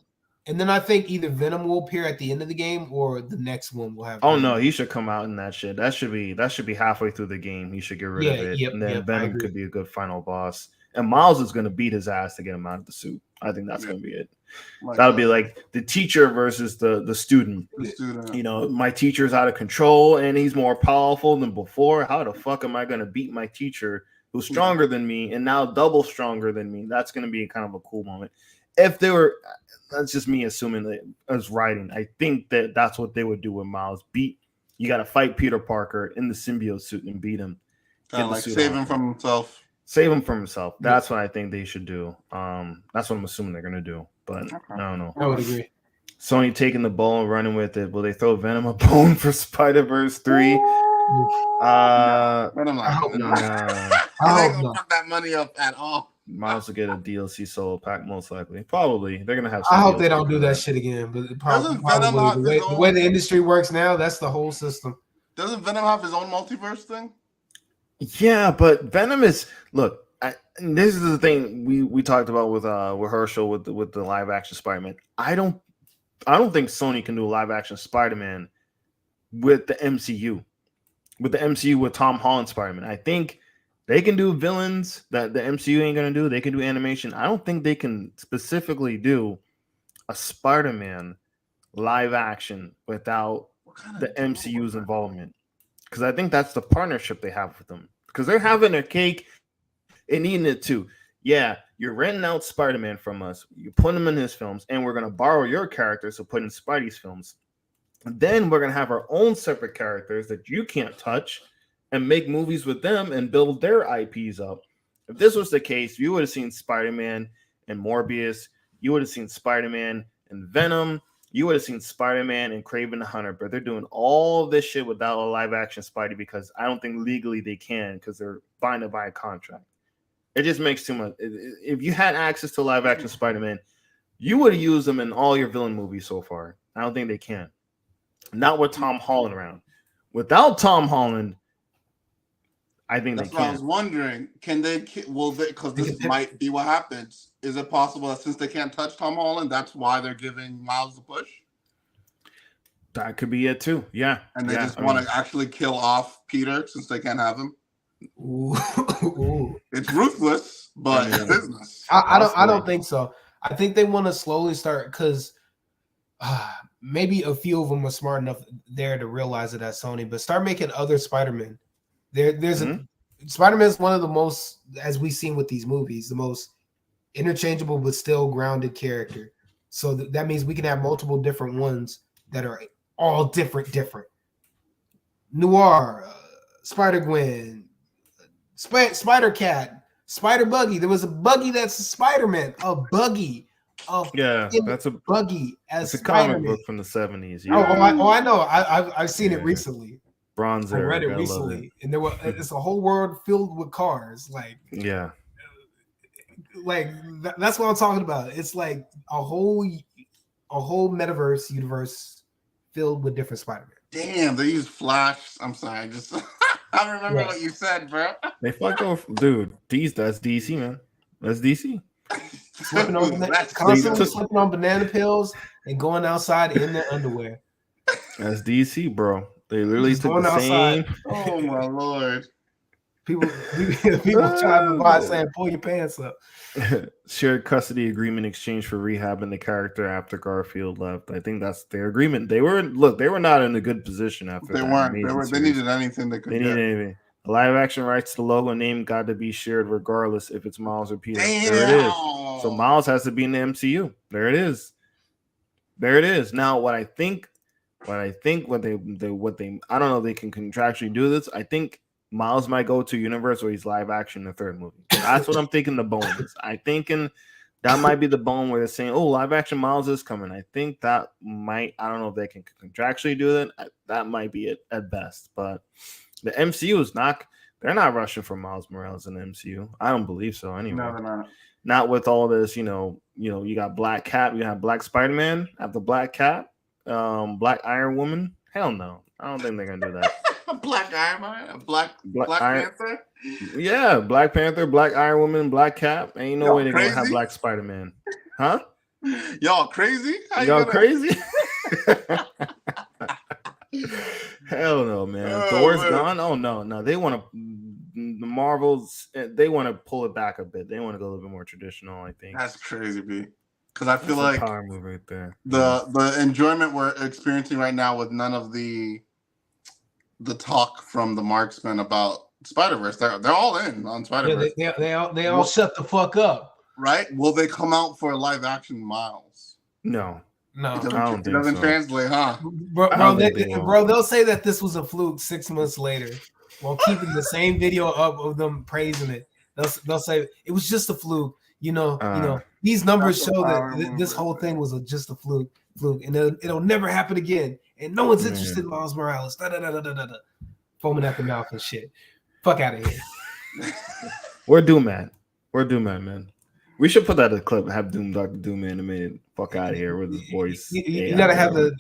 And then I think either Venom will appear at the end of the game or the next one will have. Oh no, he should come out in that shit. That should be halfway through the game. He should get rid of it, and then Venom could be a good final boss. And Miles is going to beat his ass to get him out of the suit. I think that's going to be it. That'll be like the teacher versus the student. You know, my teacher's out of control and he's more powerful than before. How the fuck am I going to beat my teacher who's stronger than me and now double stronger than me? That's going to be kind of a cool moment. If they were, that's just me assuming that as writing. I think that's what they would do with Miles. You got to fight Peter Parker in the symbiote suit and beat him. Like save him from himself. Save him from himself. That's what I think they should do. That's what I'm assuming they're gonna do. But I don't know. I would agree. Sony taking the ball and running with it. Will they throw Venom a bone for Spiderverse 3? Venom, I hope not. I ain't gonna fuck that money up at all. Miles will get a DLC solo pack most likely. Probably they're gonna have. I hope they don't do that shit again. But probably the way the industry works now, that's the whole system. Doesn't Venom have his own multiverse thing? Yeah, but Venom is this is the thing we talked about with Herschel with the live action Spider-Man. I don't think Sony can do a live action Spider-Man with the MCU. With the MCU with Tom Holland Spider-Man. I think they can do villains that the MCU ain't gonna do. They can do animation. I don't think they can specifically do a Spider-Man live action without the MCU's involvement. Because I think that's the partnership they have with them. Because they're having their cake and eating it too. Yeah, you're renting out Spider-Man from us. You put him in his films, and we're going to borrow your characters to put in Spidey's films. And then we're going to have our own separate characters that you can't touch and make movies with them and build their IPs up. If this was the case, you would have seen Spider-Man and Morbius. You would have seen Spider-Man and Venom. You would have seen Spider-Man and Kraven the Hunter, but they're doing all this shit without a live-action Spidey because I don't think legally they can because they're binded by a contract. It just makes too much. If you had access to live-action Spider-Man, you would have used them in all your villain movies so far. I don't think they can. Not with Tom Holland around. Without Tom Holland, I think they can. That's what I was wondering. Will they? Because this might be what happens. Is it possible that since they can't touch Tom Holland, that's why they're giving Miles the push? That could be it too. Yeah. And they just want to actually kill off Peter since they can't have him. Ooh. It's ruthless, but it's business. I don't think so. I think they want to slowly start because maybe a few of them were smart enough there to realize it at Sony, but start making other Spider-Man. There's Spider-Man is one of the most, as we've seen with these movies, the most interchangeable but still grounded character. So that means we can have multiple different ones that are all different. Noir, Spider-Gwen, Spider-Cat, Spider-Buggy. There was a buggy that's a Spider-Man. A buggy. That's a buggy as it's a comic book from the 70s. Yeah. I know. I've seen it recently. Bronze I read it recently, and it's a whole world filled with cars. That's what I'm talking about. It's like a whole metaverse universe filled with different Spider-Man. Damn, they use Flash. I'm sorry, I just I remember what you said, bro. They fuck off, dude. That's DC, man. That's DC. Constantly slipping on banana pills and going outside in their underwear. That's DC, bro. They literally took the same. Oh my lord! People trying to buy saying pull your pants up. Shared custody agreement exchange for rehabbing the character after Garfield left. I think that's their agreement. They were not in a good position after. They weren't. They needed anything they could. They needed anything. Live action rights to the logo name got to be shared regardless if it's Miles or Peter. Damn. There it is. So Miles has to be in the MCU. There it is. Now, what I think what they I don't know if they can contractually do this. I think Miles might go to a universe where he's live action in the third movie. That's what I'm thinking the bone is. I'm thinking that might be the bone where they're saying, oh, live action Miles is coming. I think that might, I don't know if they can contractually do that. That might be it at best. But the MCU is they're not rushing for Miles Morales in the MCU. I don't believe so anyway. No, they're not. Not with all this, you got Black Cat, you have Black Spider-Man, after Black Cat, Black Iron Woman. Hell no. I don't think they're gonna do that. A Black Iron Man, a Black Panther. Yeah, Black Panther, Black Iron Woman, Black Cap. Ain't no way they're gonna have Black Spider-Man, huh? Y'all crazy? Y'all crazy? Hell no, man. Thor's gone. Oh no. They want to the Marvels. They want to pull it back a bit. They want to go a little bit more traditional. I think that's crazy, B. Because I feel like power move right there. The enjoyment we're experiencing right now with none of the talk from the marksmen about Spiderverse, they're all in on Spiderverse. Yeah, they all shut the fuck up. Right? Will they come out for live action Miles? No. It doesn't translate, huh? Bro, they'll say that this was a fluke 6 months later while keeping the same video up of them praising it. They'll say it was just a fluke. You know, these numbers show that this whole thing was just a fluke, and it'll never happen again. And no one's interested in Miles Morales. Foaming at the mouth and shit. Fuck out of here. We're Doom Man, man. We should put that in a clip. Have Dr. Doom animated. Fuck out of here with his voice. You gotta have a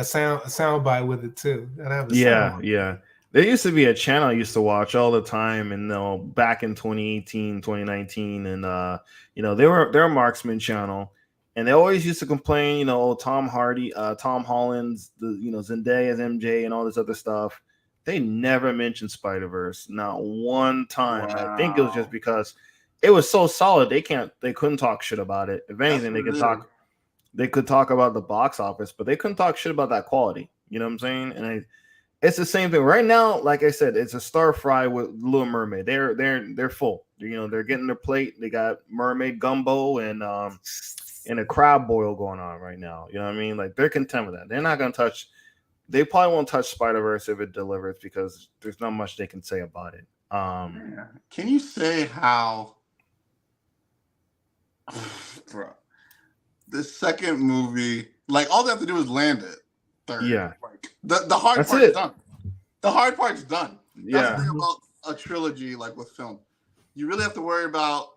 sound bite with it too. Yeah. There used to be a channel I used to watch all the time, and back in 2018, 2019, and they're a marksman channel, and they always used to complain, Tom Hardy, Tom Holland's, Zendaya's MJ, and all this other stuff. They never mentioned Spider-Verse, not one time. Wow. I think it was just because it was so solid. They couldn't talk shit about it. If anything, they could talk about the box office, but they couldn't talk shit about that quality. You know what I'm saying? And it's the same thing right now. Like I said, it's a stir fry with Little Mermaid. They're full. They're getting their plate. They got mermaid gumbo and a crab boil going on right now. You know what I mean? Like, they're content with that. They're not gonna touch. They probably won't touch Spider-Verse if it delivers because there's not much they can say about it. Can you say how, bro? The second movie, like, all they have to do is land it. Third. Yeah. Like, the hard part's done. The hard part's done. Yeah. That's the thing about a trilogy, like with film. You really have to worry about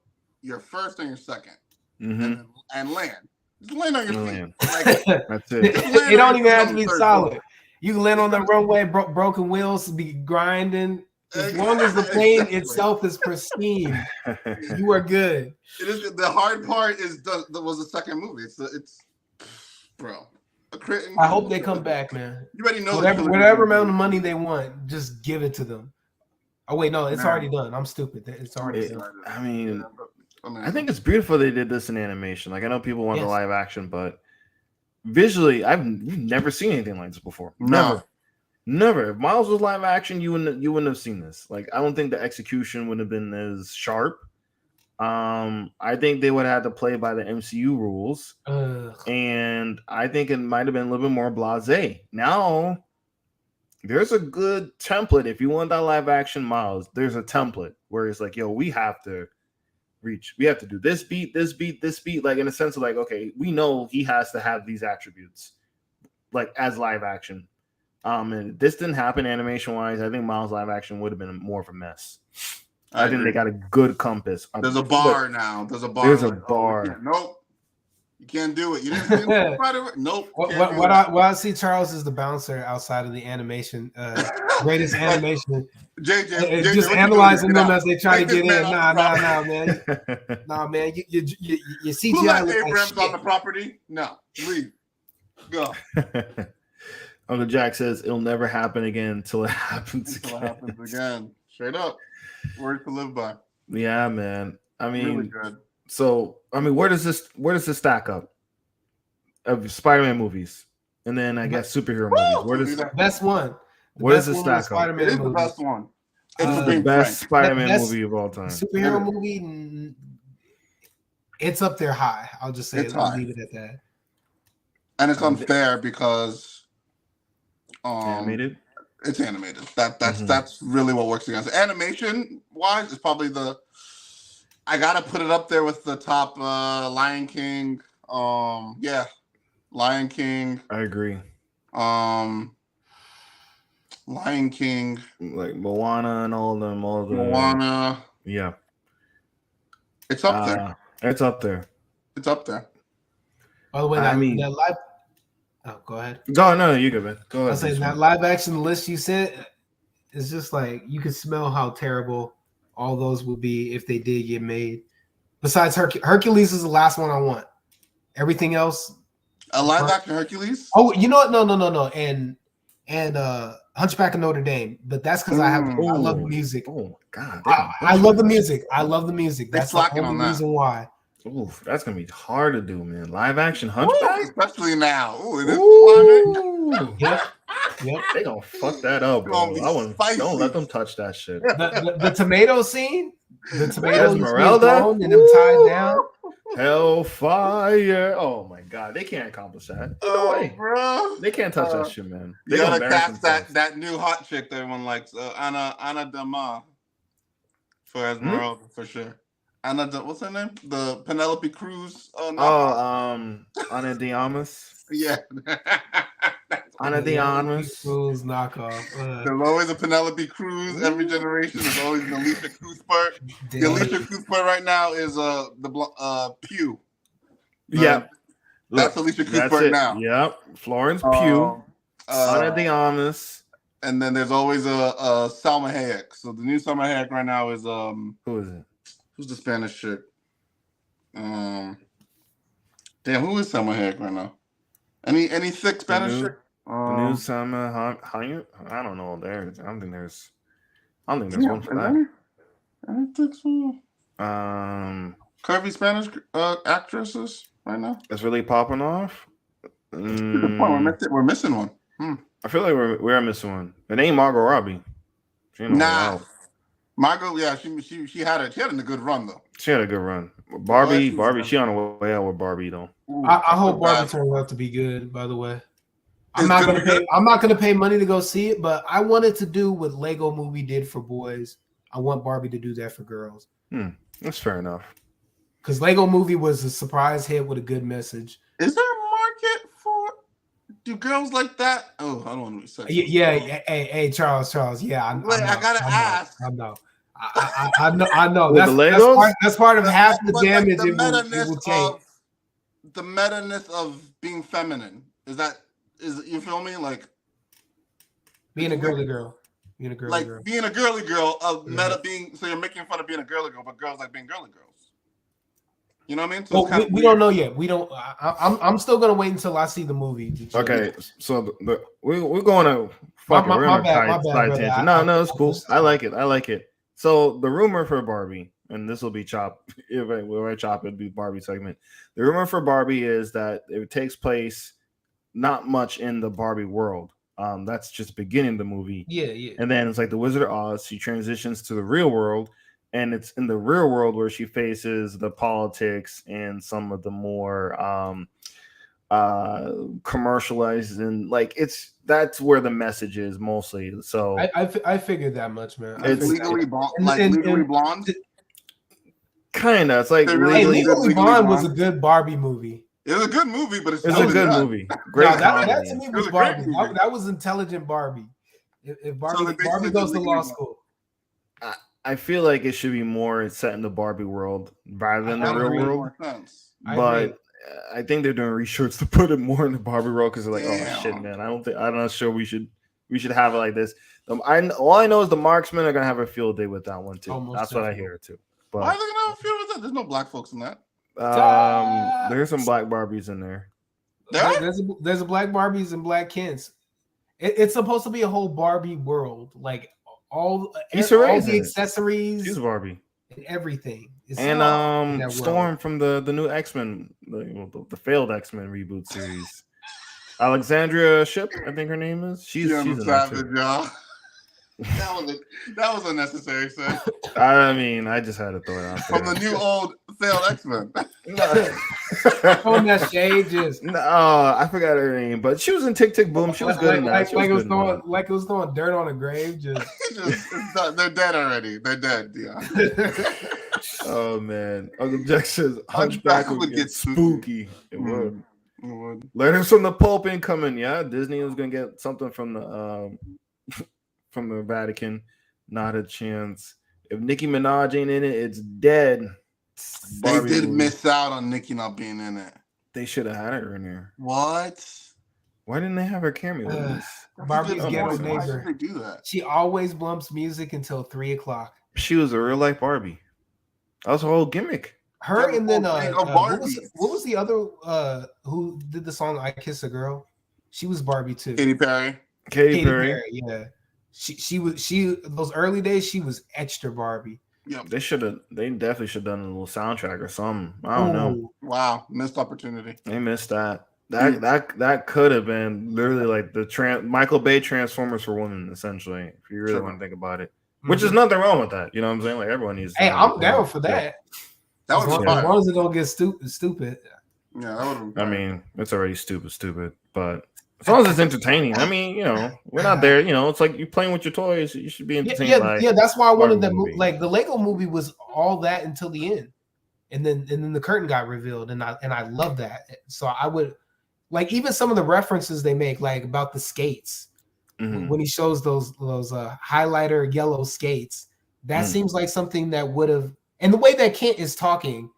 your first and your second, and land. Just land on your feet. Like, that's it. It don't even have to be solid. Film. You can land on the runway, broken wheels, be grinding. As long as the plane itself is pristine, you are good. It is the hard part is was the second movie. It's bro. I hope they come back, man. You already know whatever amount of money they want, just give it to them. Oh wait, no, it's already done. I'm stupid. It's already done. I mean, I think it's beautiful they did this in animation. Like, I know people want the live action, but visually, we've never seen anything like this before. Never. If Miles was live action, you wouldn't have seen this. Like, I don't think the execution would have been as sharp. I think they would have had to play by the MCU rules, and I think it might have been a little bit more blasé. Now, there's a good template. If you want that live action Miles, there's a template where it's like, yo, we have to do this beat, like, in a sense of like, okay, we know he has to have these attributes, like, as live action. And this didn't happen animation wise. I think Miles live action would have been more of a mess. I think they got a good compass. There's a bar now. There's a bar. There's a bar. Nope. You can't do it. You didn't see it. Nope. What I see Charles is the bouncer outside of the animation, greatest animation. JJ, just analyzing them as they try to get in. Nah, man. Nah, man. You CGI. Who let Abrams on the property? No, leave. Go. Uncle Jack says it'll never happen again until it happens again. Straight up. Word to live by. Yeah, man. I mean, really good. So, I mean, where does this stack up of Spider-Man movies, and then I guess superhero movies? Where does the best one? Where does it stack up? It is the best one. It's the best Spider-Man movie of all time. Superhero movie. It's up there high. I'll just say I'll leave it at that. And it's unfair because animated. It's animated. That's really what works against it. Animation wise, it's probably I gotta put it up there with the top Lion King. Lion King. I agree. Lion King, like Moana and all of them. Moana. Yeah. It's up there. It's up there. It's up there. By the way, that live. Oh, go ahead. No, you go, man. Go ahead. I say that live action list you said. it's just like you can smell how terrible all those would be if they did get made. Besides Hercules is the last one I want. Everything else, a live action Hercules. Oh, you know what? No. And Hunchback of Notre Dame, but that's because I love the music. Oh God, I love the music. I love the music. That's the only reason why. Ooh, that's gonna be hard to do, man. Live action Hunchback, especially now. Ooh, in this climate. Yep. They gonna fuck that up, bro. Don't let them touch that shit. The tomato scene, the tomatoes Esmeralda and them tied down. Hellfire! Oh my God, they can't accomplish that. No way, bro. They can't touch that shit, man. They gotta cast that new hot chick that everyone likes, Anna Dama, for Esmeralda for sure. What's her name? The Penelope Cruz. Anna de Armas. Yeah. Anna de Armas. Cruz knockoff. There's always a Penelope Cruz. Every generation there's always an Alicia Cruz part. The Alicia Cruz part right now is the Pugh. Yeah. That's Alicia Cruz part now. Yep. Florence Pugh. Anna de Armas. And then there's always a Salma Hayek. So the new Salma Hayek right now is who is it? Who's the Spanish chick? Damn, who is Salma Hayek right now? Any thick Spanish chick? The new Salma Hayek? I don't know. I don't think there's one for that. I think so. Curvy Spanish actresses right now. It's really popping off. We're missing one. I feel like we're missing one. It ain't Margot Robbie. Nah. Margot, yeah, she had a good run though. She had a good run. Barbie, she on the way out with Barbie though. I hope Barbie turns out to be good. By the way, I'm not gonna pay money to go see it, but I wanted to do what Lego Movie did for boys. I want Barbie to do that for girls. That's fair enough. Because Lego Movie was a surprise hit with a good message. Is there a market for? Do girls like that? Oh, I don't want to say. Yeah. Hey, Charles. Yeah, I gotta ask. I know. I know. That's part of half the damage it will take. The meta-ness of being feminine is you feel me? Like being a girly girl. Being a girly girl of meta being. So you're making fun of being a girly girl, but girls like being girly girls. You know what I mean? So we don't know yet. We don't. I'm still gonna wait until I see the movie. Okay, so we're going to fuck it. We're on a side tangent. No, it's cool. I like it. So the rumor for Barbie, and this will be chopped. If I chop, it'd be Barbie segment. The rumor for Barbie is that it takes place not much in the Barbie world. That's just beginning the movie. Yeah. And then it's like the Wizard of Oz. She transitions to the real world, and it's in the real world where she faces the politics and some of the more commercialized and that's where the message is mostly. So I figured that much, man. It's Legally Blonde. Kind of. It's like Legally Blonde was a good Barbie movie. It was a good movie, but it's a good movie. Great. That to me was Barbie. That was intelligent Barbie. If Barbie goes to law school. I feel like it should be more set in the Barbie world rather than the real world. But I think they're doing research to put it more in the Barbie world because they're like, oh shit, man, I'm not sure we should have it like this. All I know is the marksmen are gonna have a field day with that one too. That's what I hear too. But why are they gonna have a field with that? There's no black folks in that. There's some black Barbies in there. There's a black Barbies and black Kens. It's supposed to be a whole Barbie world, like all the accessories. She's Barbie. And everything. And Storm from the new X-Men, the failed X-Men reboot series. Alexandria Shipp, I think her name is. She's savage, y'all. That was unnecessary, sir. I mean, I just had to throw it out there. From the new old failed X-Men. On that shade, no, I forgot her name, but she was in Tick Tick Boom. She was good in that. Like it was throwing dirt on a grave. They're dead already. They're dead. Yeah. Oh man, Uncle Jack says Hunchback would get spooky. It would. Learning from the Pope incoming. Yeah, Disney was gonna get something from the Vatican. Not a chance. If Nicki Minaj ain't in it, it's dead. They did miss out on Nicki not being in it. They should have had her in there. What? Why didn't they have her cameo in this? Barbie's ghetto Why did neighbor. they do that? She always bumps music until Why did 3 they o'clock. do that? She always bumps music until 3 o'clock. She was a real life Barbie. That was her whole gimmick. Her and then what Barbies. was the other who did the song "I Kiss a Girl"? She was Barbie too. Katy Perry. Katy Perry. Yeah. She those early days she was extra Barbie. Yep. They definitely should have done a little soundtrack or something. I don't know. Wow, missed opportunity. They missed that. That could have been literally like the Michael Bay Transformers for women, essentially, if you really want to think about it. Which is nothing wrong with that. You know what I'm saying? Like everyone needs to. Hey, I'm down for that. That would be fine. As long as it don't get stupid. Yeah, that would be I mean, it's already stupid, but as long as it's entertaining. I mean, we're not there. It's like you're playing with your toys. You should be entertained. Yeah, that's why I wanted that movie. Like the Lego movie was all that until the end, and then the curtain got revealed, and I love that. So I would like even some of the references they make, like about the skates when he shows those highlighter yellow skates. That seems like something that would have, and the way that Kent is talking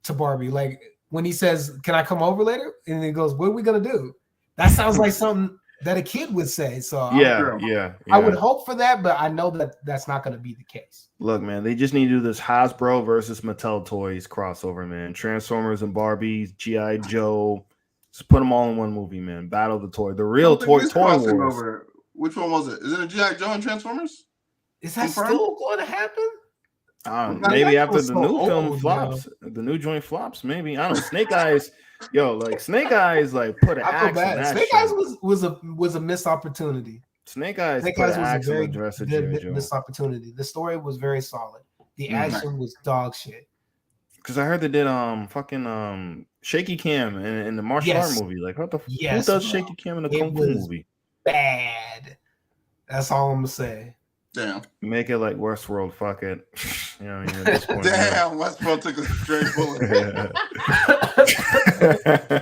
to Barbie, like when he says, "Can I come over later?" and he goes, "What are we gonna do?" That sounds like something that a kid would say. So yeah. I would hope for that, but I know that that's not going to be the case. Look, man, they just need to do this Hasbro versus Mattel toys crossover, man. Transformers and Barbies, G.I. Joe. Just put them all in one movie, man. Battle the toy. The real toy wars. Over. Which one was it? Is it a G.I. Joe and Transformers? Is that still going to happen? Maybe after the new film flops, the new joint flops, maybe. I don't know. Snake Eyes, Snake Eyes, like put an axe in that Snake shit. Eyes was a missed opportunity. Snake Eyes was a very good missed opportunity. The story was very solid. The action was dog shit. Because I heard they did fucking shaky cam in the martial art movie. Like what the who does shaky cam in a kung fu movie? Bad. That's all I'm gonna say. Damn. Make it like Westworld. Fuck it. You know what I mean? At this point, damn, Westworld took a straight bullet.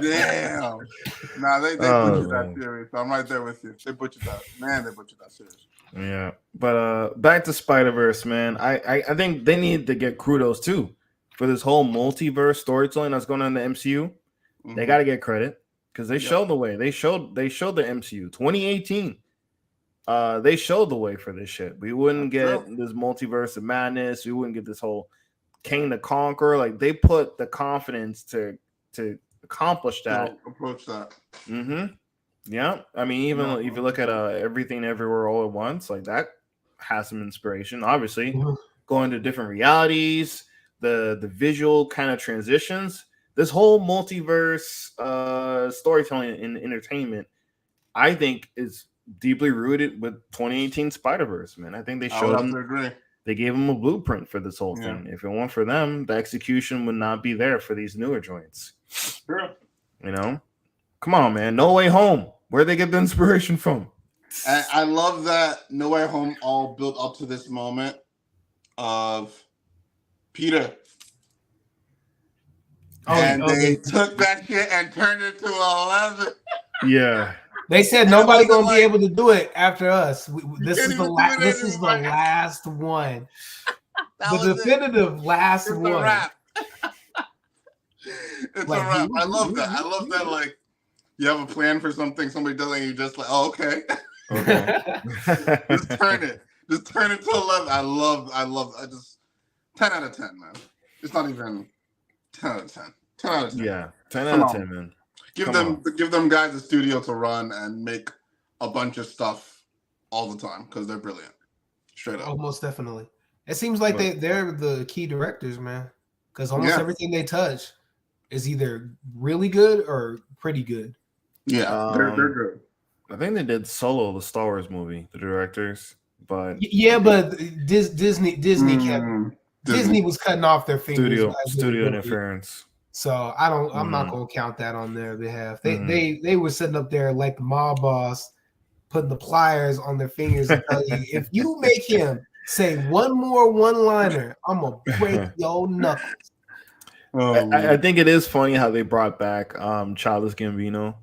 Damn. Nah, they butchered that series. So I'm right there with you. They butchered that. Man, they butchered that series. Yeah. But back to Spiderverse, man. I think they need to get kudos too for this whole multiverse storytelling that's going on in the MCU. They got to get credit because they showed the way. They showed the MCU 2018. They showed the way for this shit. We wouldn't get this multiverse of madness. We wouldn't get this whole King the Conqueror. Like they put the confidence to accomplish that. Approach that. Yeah. I mean, even if you look at Everything Everywhere All at Once, like that has some inspiration. Obviously, going to different realities, the visual kind of transitions. This whole multiverse storytelling and entertainment, I think, is deeply rooted with 2018 Spider-Verse, man. I think they showed them. They gave them a blueprint for this whole thing. If it weren't for them, the execution would not be there for these newer joints. Sure. Come on, man. No Way Home. Where'd they get the inspiration from? And I love that No Way Home all built up to this moment of Peter. They took that shit and turned it to 11. Yeah. They said nobody gonna be able to do it after us. This is the last one. The definitive last one. A wrap. It's like, a wrap. I love that. I love that. Like you have a plan for something, somebody does it, and you just like, oh, okay. Just turn it. Just turn it to 11. I love. I just 10 out of 10, man. It's not even 10 out of 10. 10 out of 10. Yeah, 10 out of 10, man. Give them guys a studio to run and make a bunch of stuff all the time because they're brilliant. Straight up. Oh, most definitely. It seems like they're the key directors, man. Because almost everything they touch is either really good or pretty good. Yeah, they're good. I think they did Solo, the Star Wars movie, the directors. But but Disney was cutting off their fingers. Studio interference. So I'm not gonna count that on their behalf. They were sitting up there like the mob boss, putting the pliers on their fingers and telling you, if you make him say one more one-liner, I'm gonna break your knuckles. I think it is funny how they brought back Childish Gambino.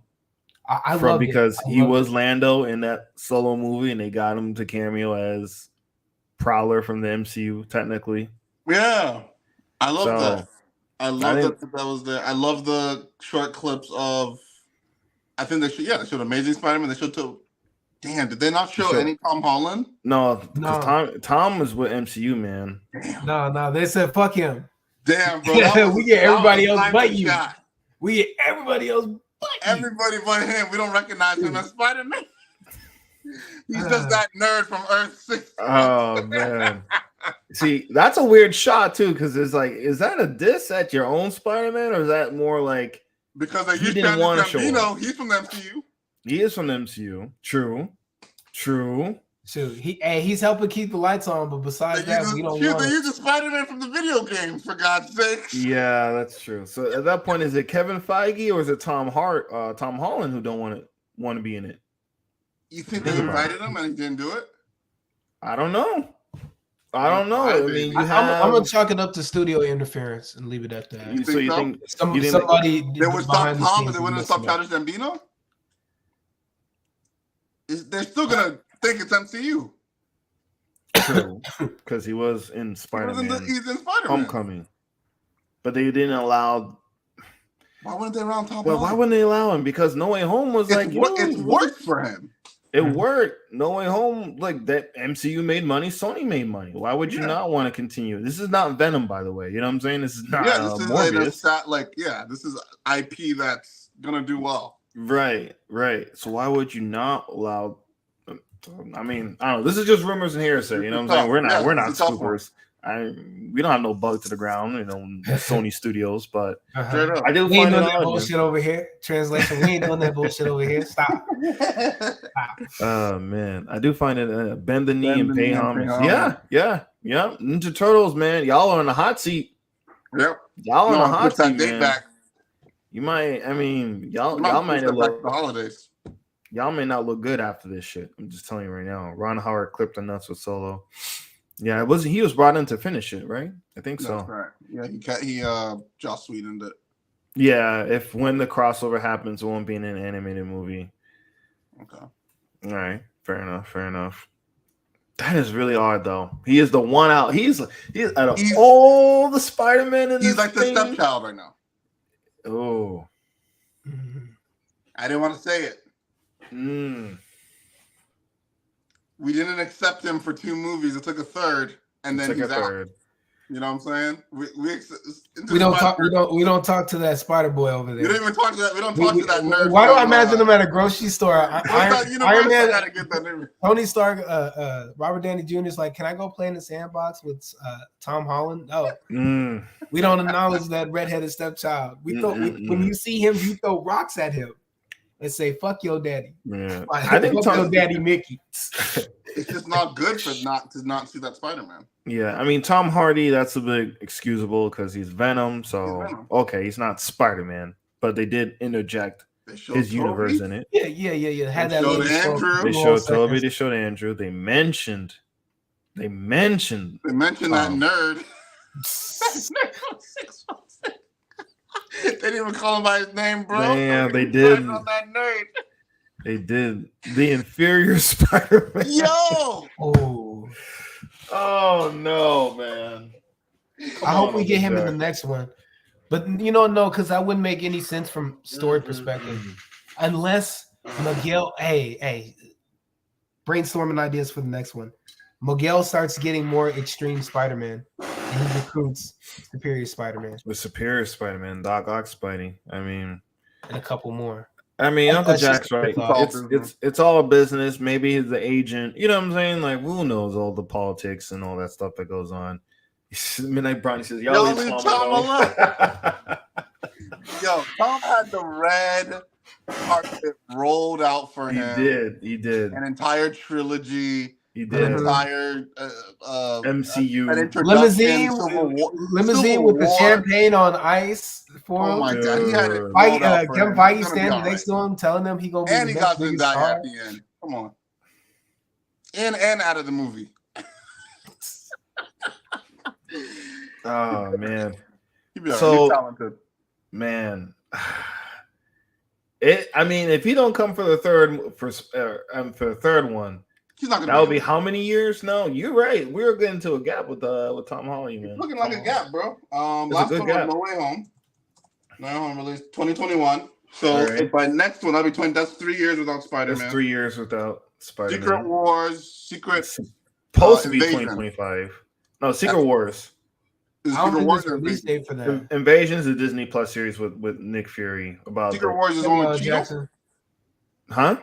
I love because he was Lando in that Solo movie, and they got him to cameo as Prowler from the MCU, technically. Yeah, I love that. I love that was there. I love the short clips of I think they should. Yeah, they showed Amazing Spider-Man. They showed too. Damn, did they not show any Tom Holland? No, because Tom was with MCU, man. Damn. No, they said fuck him. Damn, bro. That We get everybody else but you. Shot. We get everybody else but you. Everybody but him. We don't recognize him as Spider-Man. He's just that nerd from Earth 6. Oh man. See, that's a weird shot too, because it's like, is that a diss at your own Spider-Man, or is that more like because they he didn't want to show up? He's from the MCU. He is from the MCU. True. Shoot, he's helping keep the lights on, but besides that, we don't want. They use the Spider-Man from the video games, for God's sake. Yeah, that's true. So at that point, is it Kevin Feige or is it Tom Holland who don't want to be in it? You think they invited him and he didn't do it? I don't know. I mean, I'm gonna chalk it up to studio interference and leave it at that. You think somebody they would stop Tom, but they wouldn't stop Childish Gambino? They're still gonna think it's MCU. True, because he was in Spider-Man. He's in Spider-Man. Homecoming, but they didn't allow. Why wouldn't they allow Tom? Well, why wouldn't they allow him? Because No Way Home was it's worked for him. It worked. No Way Home, like that. MCU made money. Sony made money. Why would you not want to continue? This is not Venom, by the way. You know what I'm saying? This is not. This is Morbius. This is IP that's gonna do well. Right. So why would you not allow? I mean, I don't know. This is just rumors and hearsay. You know what I'm saying? We're not scoopers. We don't have no bug to the ground. You know, Sony Studios, but I do we ain't find doing that bullshit over here. Translation: we ain't doing that bullshit over here. Stop. Oh man, I do find it bend the knee and pay homage. Yeah. Ninja Turtles, man, y'all are in the hot seat. Yep, y'all in the hot seat, man. Back. You might. I mean, y'all might not look the holidays. Y'all may not look good after this shit. I'm just telling you right now. Ron Howard clipped the nuts with Solo. Yeah, he was brought in to finish it, right? I think so. That's right. Yeah, he Joss Whedoned it. Yeah, when the crossover happens, it won't be in an animated movie. Okay. All right, fair enough. That is really odd, though. He is the one out. He's out of all the Spider-Man in this. He's like the stepchild right now. Oh, I didn't want to say it. We didn't accept him for 2 movies. It took a third, and then he's out. You know what I'm saying? We don't talk to that Spider Boy over there. We don't even talk to that. We don't talk to that nerd. Why do I imagine him at a grocery store? Iron Man. Gotta get that name. Tony Stark, Robert Downey Jr. is like, can I go play in the sandbox with Tom Holland? No, we don't acknowledge that redheaded stepchild. When you see him, you throw rocks at him and say, "Fuck your daddy." Yeah. I think fuck your daddy, Mickey. It's just not good to not see that Spider-Man. Yeah, I mean Tom Hardy, that's a bit excusable because he's Venom. So okay, he's not Spider-Man, but they did interject his universe in it. Yeah. Had that Andrew. They showed Toby. They showed Andrew. They mentioned that nerd. They didn't even call him by his name, bro. Yeah, they did. That nerd. They did. The inferior Spider-Man. Yo! Oh no, man. I hope we get him in the next one. But no, because that wouldn't make any sense from story perspective. Unless Miguel, hey, brainstorming ideas for the next one. Miguel starts getting more extreme Spider-Man, and he recruits Superior Spider-Man. The Superior Spider-Man, Doc Ock Spidey. I mean, and a couple more. I mean, Uncle Jack's right. It's all business. Maybe he's the agent. You know what I'm saying? Like, who knows all the politics and all that stuff that goes on. Midnight Brownie says, "Y'all leave Tom alone." Yo, Tom had the red carpet rolled out for him. He did. An entire trilogy. He did. An entire MCU limousine with the champagne on ice for him. Oh my god, he had it. Kevin Feige standing next to him, telling him he gonna be. And he got to die at the end. Come on. And out of the movie. Oh man. He's talented. Man. I mean, if he don't come for the third one. That would be how many years? No, you're right. We're getting into a gap with Tom Holland, man. It's looking like a gap, bro. Last one was No Way Home. No Way Home released 2021. So right. by next one, that's 3 years without Spider-Man. That's 3 years without Spider-Man. Secret Wars, supposed to be Invasion. 2025. No, Secret Wars. Is I don't Secret think Wars there's or a release Invasion? date for that. Invasion is a Disney Plus series with Nick Fury about Secret Wars is the one with Cheeto? Jackson. Huh?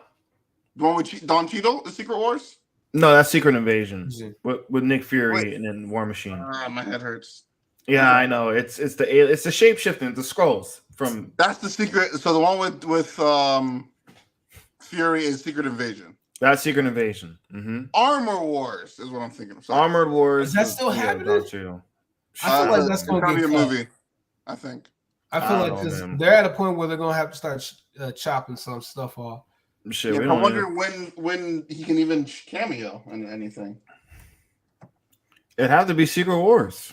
The one with Don Cheeto, the Secret Wars? No, that's Secret Invasion Mhm. with Nick Fury Wait. and then War Machine. My head hurts. Yeah, I know. It's the shape shifting, the scrolls from. That's the secret. So the one with Fury is Secret Invasion. That's Secret Invasion. Mm-hmm. Armor Wars is what I'm thinking of. Sorry. Armored Wars. Is that still happening? Don Cheeto. I feel like that's it's going gonna to be a movie. I think. I feel like this, they're at a point where they're going to have to start chopping some stuff off. Shit, Yeah, we I don't wonder even... when he can even cameo in anything. It'd have to be Secret Wars.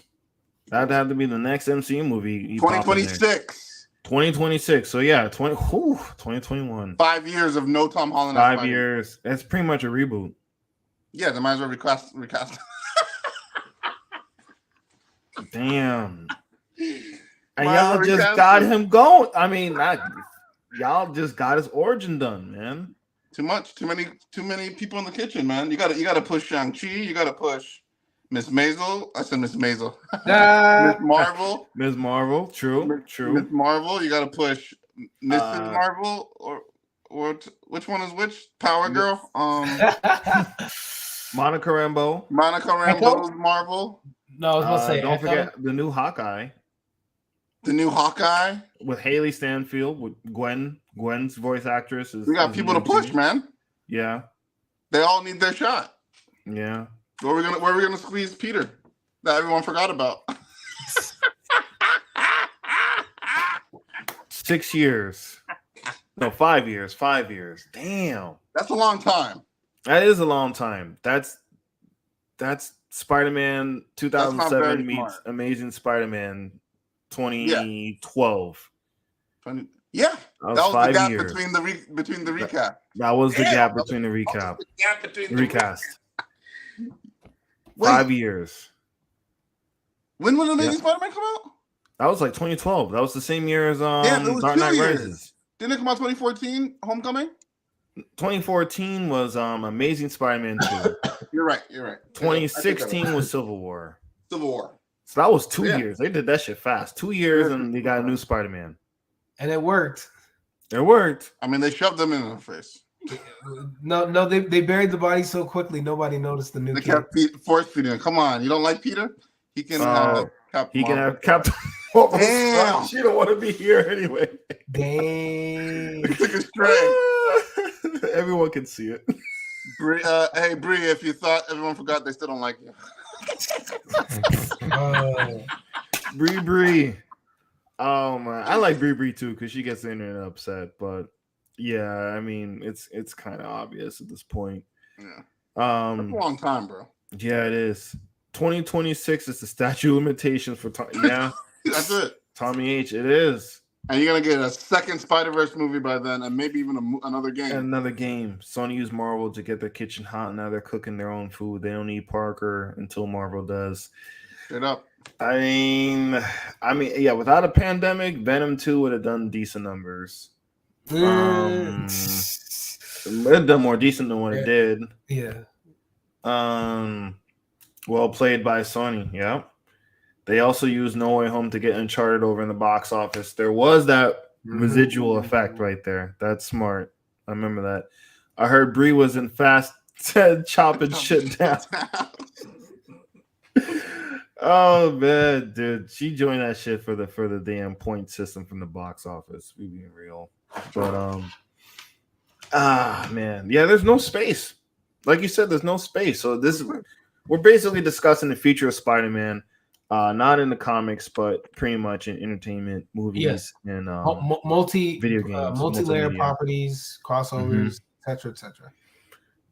That'd have to be the next MCU movie. 2026. 2026. So yeah, 2021. 5 years of no Tom Holland. 5 years. That's pretty much a reboot. Yeah, they might as well recast. Damn. And y'all just got him going. I mean, y'all just got his origin done, man. Too many people in the kitchen, man. You gotta push Shang-Chi. You gotta push Miss Maisel. I said Miss Maisel. Miss Marvel. Ms. Marvel. True. Miss Marvel. You gotta push Mrs. Marvel or which one is which? Power Girl. Monica Rambeau. Monica Rambeau's Marvel. No, I was gonna say. Don't forget the new Hawkeye. The new Hawkeye with Haley Stanfield, with Gwen's voice actress. We got people to push, man. Yeah, they all need their shot. Yeah, where are we gonna squeeze Peter that everyone forgot about? 6 years, no, 5 years. 5 years. Damn, that's a long time. That is a long time. That's Spider-Man 2007 meets smart. Amazing Spider-Man 2012. Yeah, that was 5 the gap years. between the recap. That was the gap between the recap. Recast. 5 years. When will Amazing Spider-Man come out? That was like 2012. That was the same year as Dark Knight Rises. Didn't it come out 2014? Homecoming. 2014 was Amazing Spider-Man 2. You're right. 2016 was Civil War. So that was 2 years. They did that shit fast. 2 years and they got a new Spider-Man. And it worked. It worked. I mean, they shoved them in the face. No, they buried the body so quickly nobody noticed the new. They kept force feeding him. Come on, you don't like Peter? He can have Captain. He can have Captain. Damn, she don't want to be here anyway. Dang. He took a stray. Everyone can see it. Hey Bree, if you thought everyone forgot, they still don't like you. Bree. Oh man, I like Bree too because she gets the internet upset. But yeah, I mean it's kind of obvious at this point. Yeah. That's a long time, bro. Yeah, it is. 2026 is the statute of limitations for yeah. That's it. Tommy H. It is. And you're gonna get a second Spider-Verse movie by then, and maybe even another game. Another game. Sony used Marvel to get their kitchen hot, and now they're cooking their own food. They don't need Parker until Marvel does. Straight up. I mean, yeah. Without a pandemic, Venom 2 would have done decent numbers. It would have done more decent than what it did. Yeah. Well played by Sony. Yeah. They also used No Way Home to get Uncharted over in the box office. There was that residual effect right there. That's smart. I remember that. I heard Brie was in Fast chopping shit down. Oh man, dude, she joined that shit for the damn point system from the box office. We being real, but man, yeah. There's no space, like you said. There's no space. So we're basically discussing the future of Spider-Man. Not in the comics, but pretty much in entertainment, movies, and video games, multi-layer properties, crossovers, etc.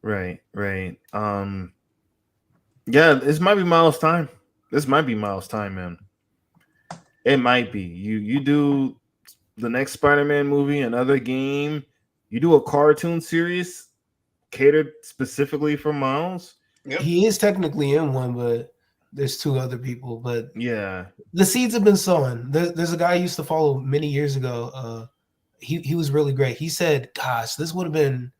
Right. Yeah, this might be Miles' time. This might be Miles' time, man. It might be. You do the next Spider-Man movie, another game. You do a cartoon series catered specifically for Miles. Yep. He is technically in one, but there's two other people. But yeah, the seeds have been sown. There's a guy I used to follow many years ago. he was really great. He said, gosh, this would have been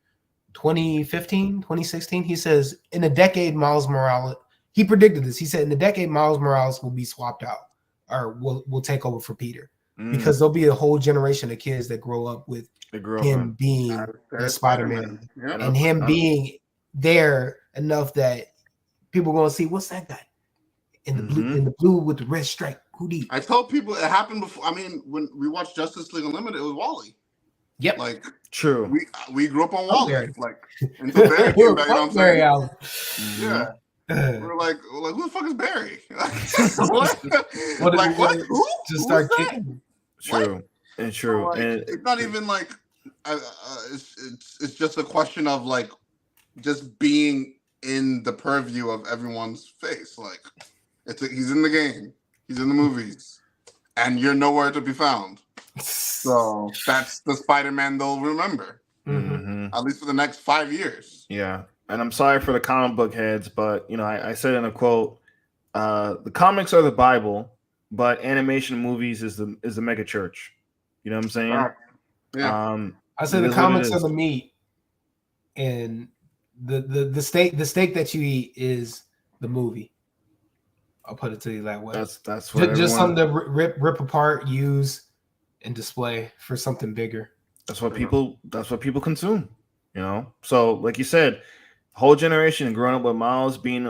2015, 2016. He says, in a decade, Miles Morales, he predicted this. He said, in a decade, Miles Morales will be swapped out or will take over for Peter because there'll be a whole generation of kids that grow up with him being the Spider-Man and him being there enough that people are going to see, what's that guy in the blue with the red stripe? Who do you? I told people it happened before. I mean, when we watched Justice League Unlimited, it was Wally. Yep. Like, true. We grew up on Wally. Like, until Barry came back, you know what I'm saying? Yeah. We're like, who the fuck is Barry? What? Who? Just start kicking. True. What? And true. So, like, and it's not even like it's just a question of like just being in the purview of everyone's face. Like, he's in the game, he's in the movies, and you're nowhere to be found. So that's the Spider-Man they'll remember, at least for the next 5 years. Yeah. And I'm sorry for the comic book heads, but I said in a quote, the comics are the Bible, but animation movies is the mega church. You know what I'm saying? Yeah. I say the comics are the meat, and the steak that you eat is the movie. I'll put it to you that way. That's what just something to rip apart, use, and display for something bigger. That's what people consume. So like you said, whole generation growing up with Miles being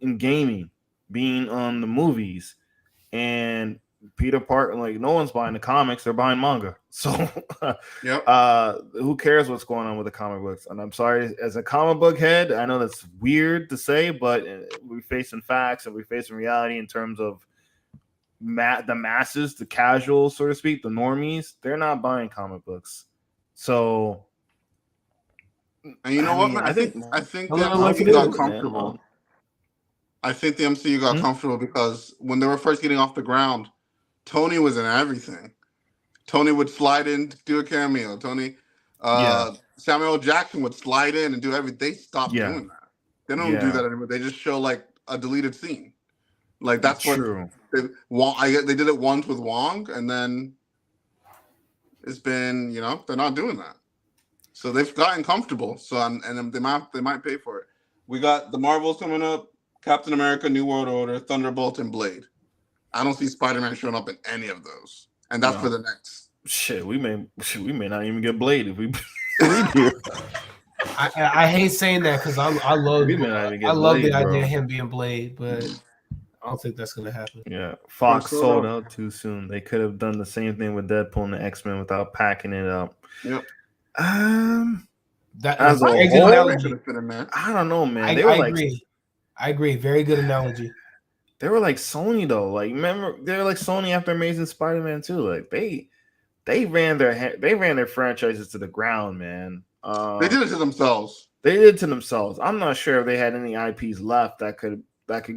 in gaming, being on the movies, and Peter Parker, like no one's buying the comics, they're buying manga. So who cares what's going on with the comic books? And I'm sorry, as a comic book head, I know that's weird to say, but we're facing facts and we're facing reality in terms of the masses, the casuals, so to speak, the normies. They're not buying comic books. So, and you know what, man? I think the MCU got comfortable. I think the MCU got comfortable because when they were first getting off the ground, Tony was in everything. Tony would slide in to do a cameo. Samuel L. Jackson would slide in and do everything. They stopped doing that. They don't do that anymore. They just show like a deleted scene. Like that's true. They did it once with Wong, and then it's been, they're not doing that. So they've gotten comfortable. So and they might pay for it. We got the Marvels coming up, Captain America, New World Order, Thunderbolt, and Blade. I don't see Spider-Man showing up in any of those, and that's for the next. Shit, we may not even get Blade if we do. I hate saying that because I love the idea of him being Blade, but I don't think that's gonna happen. Yeah, Fox sold out too soon. They could have done the same thing with Deadpool and the X-Men without packing it up. Yep. That as a whole, I don't know, man. I agree. Very good analogy. They were like Sony though. Like remember, they were like Sony after Amazing Spider-Man 2. Like they ran their franchises to the ground, man. They did it to themselves. I'm not sure if they had any IPs left that could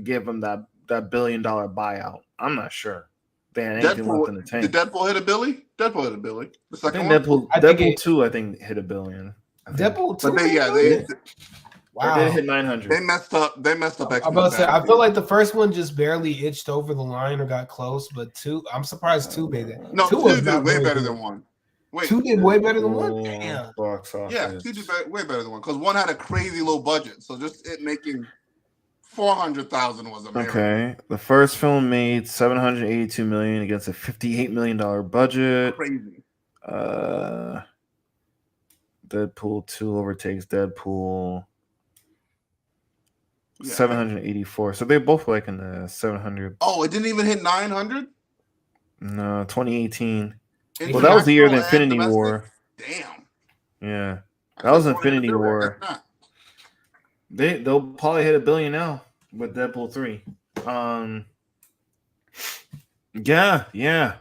give them that $1 billion buyout. I'm not sure. They had anything left in the tank. Did Deadpool hit $1 billion? Deadpool hit $1 billion. The second one? Deadpool 2, I think, hit $1 billion. Deadpool 2? But wow. They hit 900. They messed up. I'm about to say, I feel like the first one just barely itched over the line or got close, but 2, I'm surprised 2 made that. No, 2 did way better than 1. Wait, 2 did way better than 1? Damn. Yeah, 2 did way better than 1 because 1 had a crazy low budget. So just it making 400,000 was a miracle. Okay, the first film made $782 million against a $58 million budget. Crazy. Deadpool 2 overtakes Deadpool. 784. So they both like in the 700. Oh, it didn't even hit 900? No, 2018. Well, that was the year of Infinity War. Damn. Yeah, that was Infinity War. They'll probably hit $1 billion now with Deadpool 3. Yeah.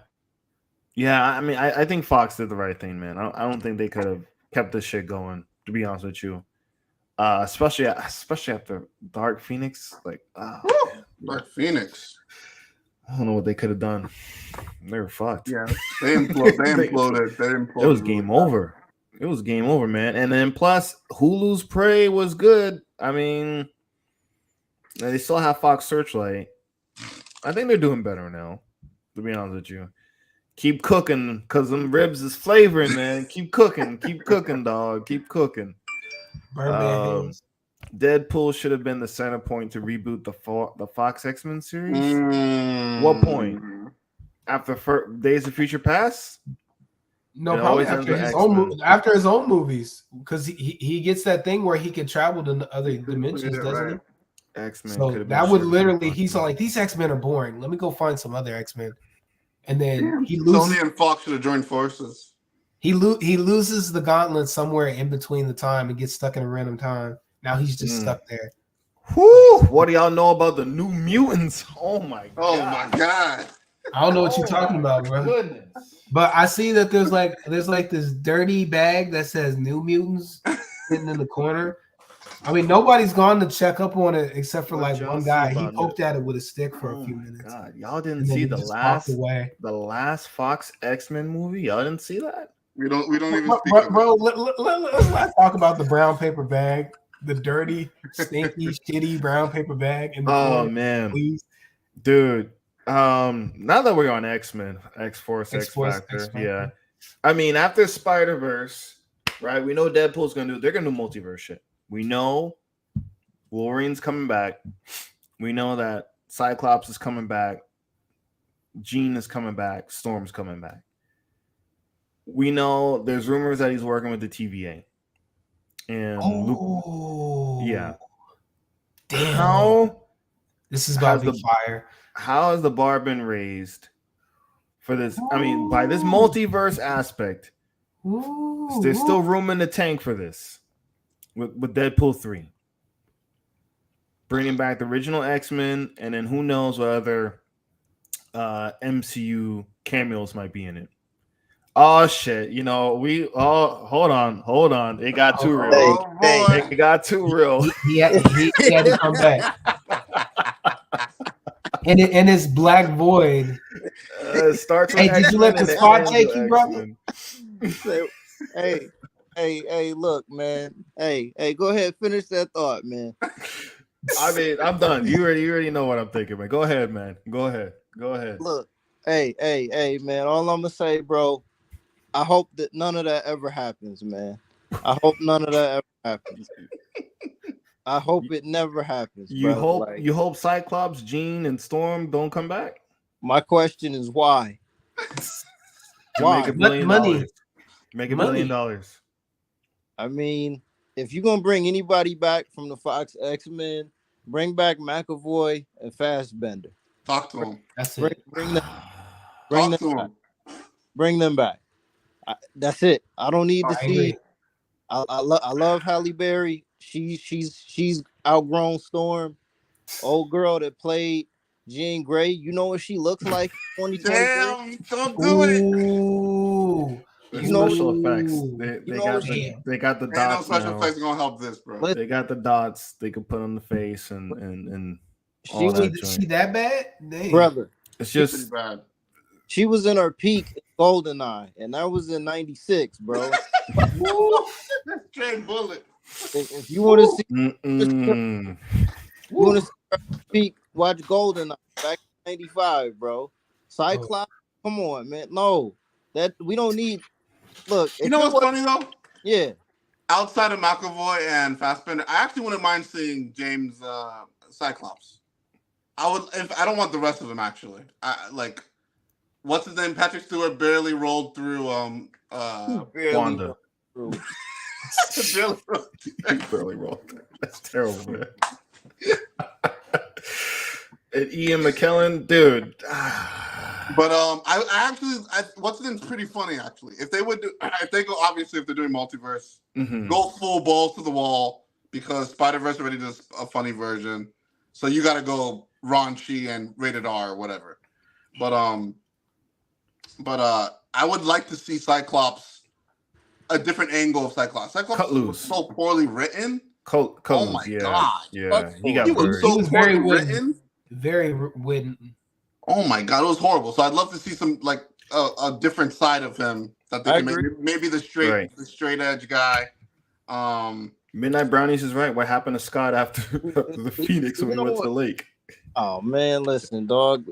I mean, I think Fox did the right thing, man. I don't think they could have kept this shit going. To be honest with you, especially after Dark Phoenix, Dark Phoenix. I don't know what they could have done. They were fucked. Yeah, they imploded. It was game over. It was game over, man. And then plus Hulu's Prey was good. I mean, they still have Fox Searchlight. I think they're doing better now, to be honest with you. Keep cooking, because them ribs is flavoring, man. Keep cooking, dog. Keep cooking. Birdman Hills. Deadpool should have been the center point to reboot the Fox X-Men series. What point? After Days of Future Past? No, probably after his own movies, because he gets that thing where he can travel to other dimensions, doesn't he? X-Men. So that would literally, he's like, these X-Men are boring. Let me go find some other X-Men, and then he loses. Sony and Fox should have joined forces. He loses the gauntlet somewhere in between the time and gets stuck in a random time. Now he's just stuck there. Whoo! What do y'all know about the New Mutants? Oh my god! I don't know what you're talking about, bro. Goodness. But I see that there's like this dirty bag that says New Mutants sitting in the corner. I mean, nobody's gone to check up on it except for like one guy. He poked at it with a stick for a few minutes. God, y'all didn't see the last Fox X-Men movie? Y'all didn't see that? We don't even speak bro, let's talk about the brown paper bag, the dirty, stinky, shitty brown paper bag in the corner, man, please. Dude. Now that we're on X-Men, X-Force, X-Factor, yeah. I mean, after Spiderverse, right? We know Deadpool's they're gonna do multiverse shit. We know Wolverine's coming back. We know that Cyclops is coming back. Jean is coming back. Storm's coming back. We know there's rumors that he's working with the TVA. And yeah. Damn. This is about to be fire. How has the bar been raised for this? I mean, by this multiverse aspect, there's still room in the tank for this with Deadpool 3. Bringing back the original X-Men, and then who knows what other MCU cameos might be in it. Oh shit! You know hold on. It got too real. It got too real. He had to come back. In his black void. Starts hey, did you let the spot take you, brother? Hey, look, man. Hey, go ahead, finish that thought, man. I mean, I'm done. You already know what I'm thinking, man. Go ahead, man. Go ahead. Look, hey, man. All I'm gonna say, bro, I hope that none of that ever happens, man. I hope none of that ever happens. I hope it never happens. You hope Cyclops, Jean, and Storm don't come back? My question is why? Why? Make $1 billion. Money. Make $1 billion. I mean, if you're gonna bring anybody back from the Fox X-Men, bring back McAvoy and Fassbender. Talk to them. That's it. Bring them back. That's it. I don't need to see. I love Halle Berry. She's outgrown Storm. Old girl that played Jean Grey. You know what she looks like? 2023. Damn, don't do it. Special effects. They got the dots. No special effects gonna help this, bro. They got the dots they can put on the face and she that bad? Dang. Brother. It's just bad. She was in her peak GoldenEye, and that was in '96, bro. Straight bullet. If you want to see, you want to see her peak, watch GoldenEye back in '95, bro. Cyclops, come on, man. No, that we don't need. Look, you know what's funny though? Yeah. Outside of McAvoy and Fassbender, I actually wouldn't mind seeing James Cyclops. I would, if I don't want the rest of them actually. Like, what's his name? Patrick Stewart barely rolled through. Wanda. Barely rolled through. That's terrible, man. And Ian McKellen, dude. But I actually what's his name's pretty funny actually. If they go obviously if they're doing multiverse, go full balls to the wall because Spiderverse already does a funny version. So you got to go raunchy and rated R or whatever. But I would like to see Cyclops a different angle of Cyclops. Cyclops was so poorly written. Oh my god! Yeah, he was so poorly written. Very written. Oh my god, it was horrible. So I'd love to see some like a different side of him that they can make. Maybe the straight edge guy. Midnight Brownies is right. What happened to Scott after the Phoenix when we went to the lake? Oh man, listen, dog.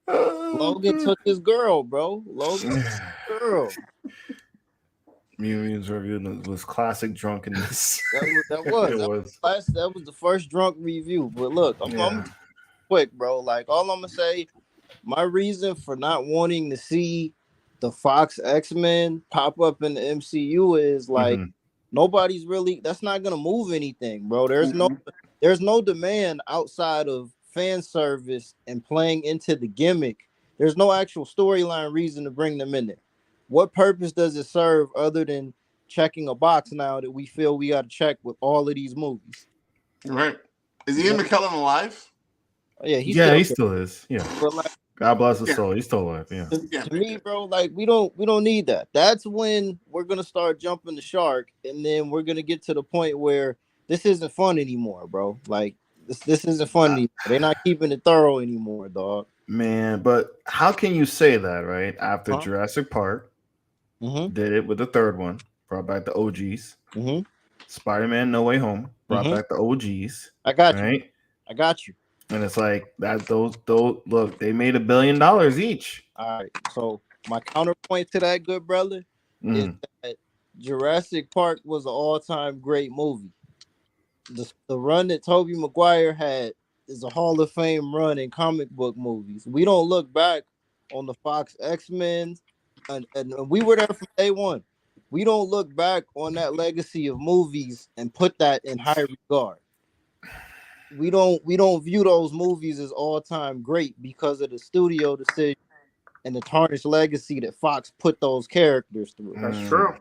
Logan took his girl, bro. Logan took his girl. Mew's review was classic drunkenness. That was the first drunk review. But look, I'm quick, bro. Like all I'm gonna say, my reason for not wanting to see the Fox X-Men pop up in the MCU is like nobody's really. That's not gonna move anything, bro. There's no demand outside of fan service and playing into the gimmick. There's no actual storyline reason to bring them in there. What purpose does it serve other than checking a box now that we feel we got to check with all of these movies? Right. Is Ian McKellen alive? Yeah, he still is. Yeah. But like, God bless his soul. He's still alive. Yeah. To me, bro, like we don't need that. That's when we're gonna start jumping the shark, and then we're gonna get to the point where this isn't fun anymore, bro. Like this isn't fun anymore. They're not keeping it thorough anymore, dog. Man, but how can you say that, right? After Jurassic Park did it with the third one, brought back the OGs. Spider-Man No Way Home brought back the OGs. I got you. I got you. And it's like that. Those look, they made $1 billion each. All right. So my counterpoint to that, good brother, is that Jurassic Park was an all-time great movie. The run that Tobey Maguire had is a Hall of Fame run in comic book movies. We don't look back on the Fox X-Men, and we were there from day one. We don't look back on that legacy of movies and put that in high regard. We don't view those movies as all-time great because of the studio decision and the tarnished legacy that Fox put those characters through. That's true.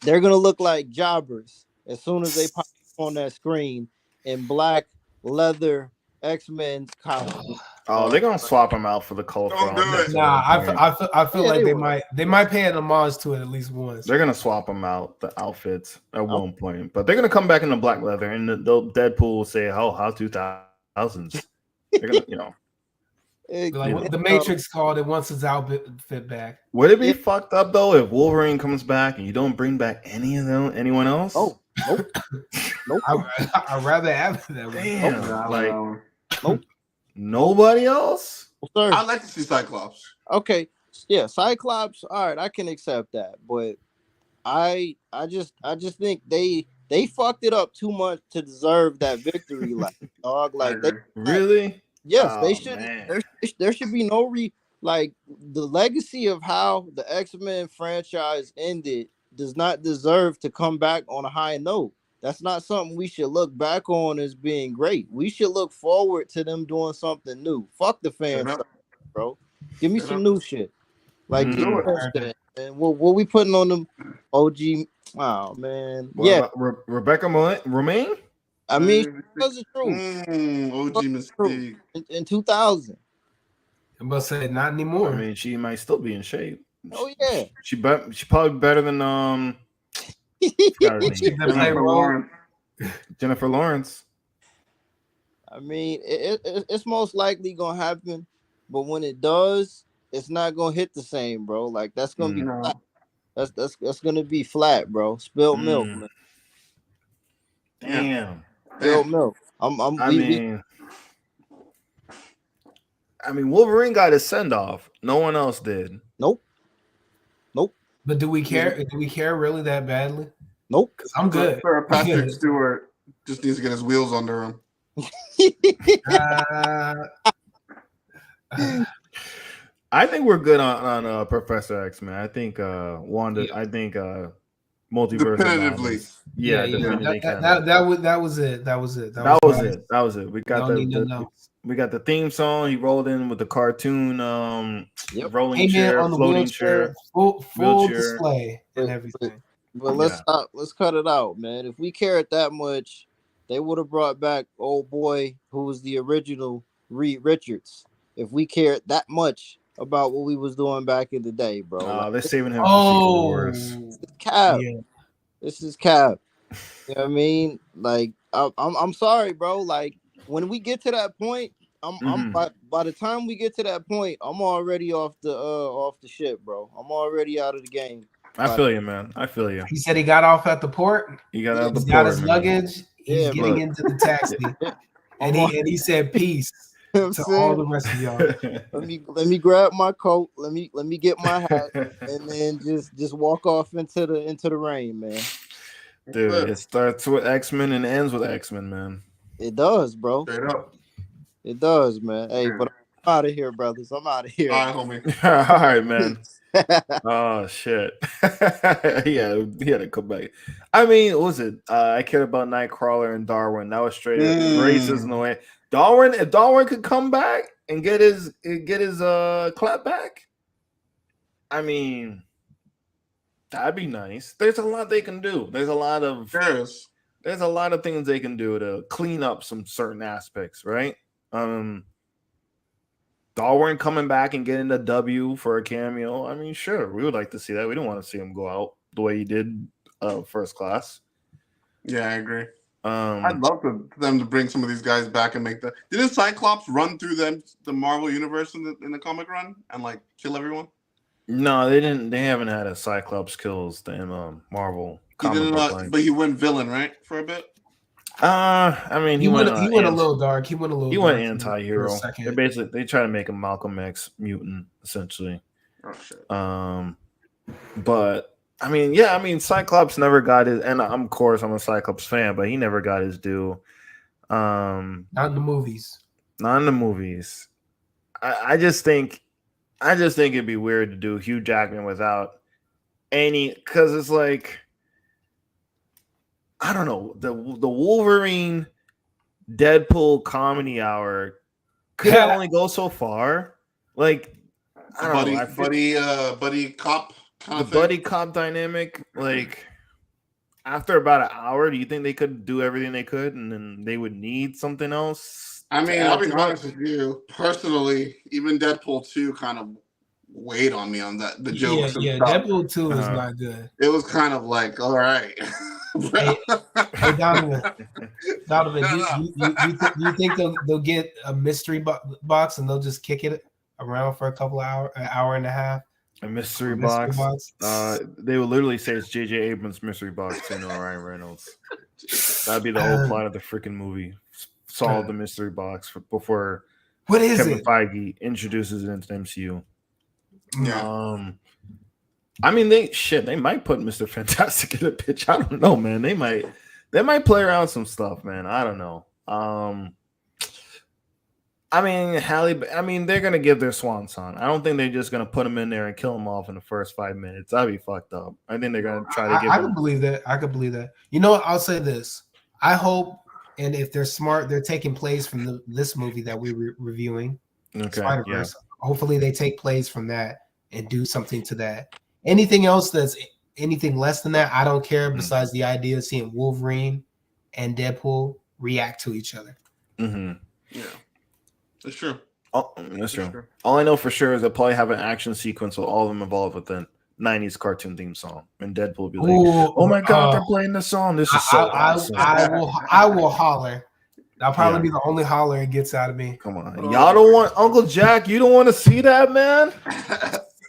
They're gonna look like jobbers as soon as they pop on that screen in black leather X-Men costumes. Oh, they're gonna swap them out for the colorful. Don't do it. Nah, I feel like they might pay an homage to it at least once. They're gonna swap them out, the outfits at one point, but they're gonna come back in the black leather, and the Deadpool will say, "Oh, how 2000s?" They're gonna, Like the Matrix called it once his outfit back. Would it be fucked up though if Wolverine comes back and you don't bring back anyone else? Oh, nope. Nope. I'd rather have it that way. Damn, nope. Nobody else? Well, I'd like to see Cyclops. Okay, yeah, Cyclops. All right, I can accept that, but I just think they fucked it up too much to deserve that victory, like dog. Like really? Yes, they should. There should be no like the legacy of how the X-Men franchise ended does not deserve to come back on a high note. That's not something we should look back on as being great. We should look forward to them doing something new. Fuck the fan stuff, bro. Give me some new shit. Like and what we putting on them OG? Oh man, Rebecca Romaine. I mean, that's the truth. OG Mystique in 2000. I must say not anymore. I mean, she might still be in shape. Oh yeah, she probably better than Jennifer Lawrence. I mean, it's most likely gonna happen, but when it does, it's not gonna hit the same, bro. Like that's gonna be flat. That's gonna be flat, bro. Spilled milk, man. Damn. Spilled milk. I mean, Wolverine got his send off. No one else did. Nope. But do we care? Do we care really that badly? Nope. Because I'm good. Patrick Stewart just needs to get his wheels under him. I think we're good on Professor X, man. I think Wanda. Yeah. I think multiverse. Definitively. That was it. That was it. We got we got the theme song. He rolled in with the cartoon rolling chair, on the floating chair, full display and everything. But let's cut it out, man. If we cared that much, they would have brought back old boy who was the original Reed Richards. If we cared that much about what we was doing back in the day, bro. They're saving him for Secret Wars. Cap. Yeah. This is cap. You know what I mean? Like I'm sorry, bro. Like when we get to that point, I'm by the time we get to that point, I'm already off the ship, bro. I'm already out of the game. I feel you, man. I feel you. He said he got off at the port. He got out the port. Got his luggage. He's getting into the taxi, and he said, "Peace." know what I'm To saying? all the rest of y'all. Let me grab my coat. Let me get my hat, and then just walk off into the rain, man. Dude, it starts with X-Men and ends with X-Men, man. It does, bro. Straight up. It does, man. Hey, but I'm out of here, brothers. I'm out of here. All right, homie. All right, man. Oh shit. Yeah, he had to come back. I mean, what was it? I cared about Nightcrawler and Darwin. That was straight up races in the way. Darwin, if Darwin could come back and get his clap back, I mean, that'd be nice. There's a lot they can do. There's a lot of things they can do to clean up some certain aspects, right? Darwin coming back and getting a W for a cameo. I mean, sure, we would like to see that. We don't want to see him go out the way he did First Class. Yeah, I agree. I'd love them to bring some of these guys back and make the. Didn't Cyclops run through the Marvel universe in the comic run and like kill everyone? No, they didn't. They haven't had a Cyclops kills in Marvel. But he went villain, right, for a bit. I mean, he went a little dark. He went anti-hero. They try to make him Malcolm X mutant, essentially. Oh shit. But I mean, Cyclops never got his, and I'm a Cyclops fan, but he never got his due. Not in the movies. Not in the movies. I just think it'd be weird to do Hugh Jackman without any, because it's like, I don't know, the Wolverine Deadpool comedy hour could only go so far. Like, I don't know, buddy cop kind of thing. Buddy cop dynamic. Like, after about an hour, do you think they could do everything they could, and then they would need something else? I mean, I'll be honest with you. Personally, even Deadpool 2 kind of weighed on me on that. The jokes. Yeah. Deadpool 2 is not good. It was kind of like, all right. Hey, Donovan, you think they'll get a mystery box and they'll just kick it around for an hour and a half? A mystery box. They would literally say it's J.J. Abrams' mystery box, Ryan Reynolds. That'd be the whole plot of the freaking movie. Solve the mystery box before Kevin Feige introduces it into the MCU. Yeah. I mean, they might put Mr. Fantastic in a pitch. I don't know, man. They might play around some stuff, man. I don't know. I mean, they're gonna give their swan song. I don't think they're just gonna put him in there and kill him off in the first 5 minutes. That'd be fucked up. I think they're gonna try to give. I could believe that. You know what? I'll say this. I hope, and if they're smart, they're taking plays from this movie that we're reviewing, Spiderverse. Yeah. Hopefully, they take plays from that and do something to that. Anything else that's anything less than that, I don't care. Besides the idea of seeing Wolverine and Deadpool react to each other. Mm-hmm. Yeah, that's true. Oh, that's true. All I know for sure is they'll probably have an action sequence with all of them involved with the 90s cartoon theme song, and Deadpool will be like, "Oh my god, they're playing the song! This is so awesome!" I will holler. That'll probably be the only holler it gets out of me. Come on, y'all don't want Uncle Jack. You don't want to see that, man.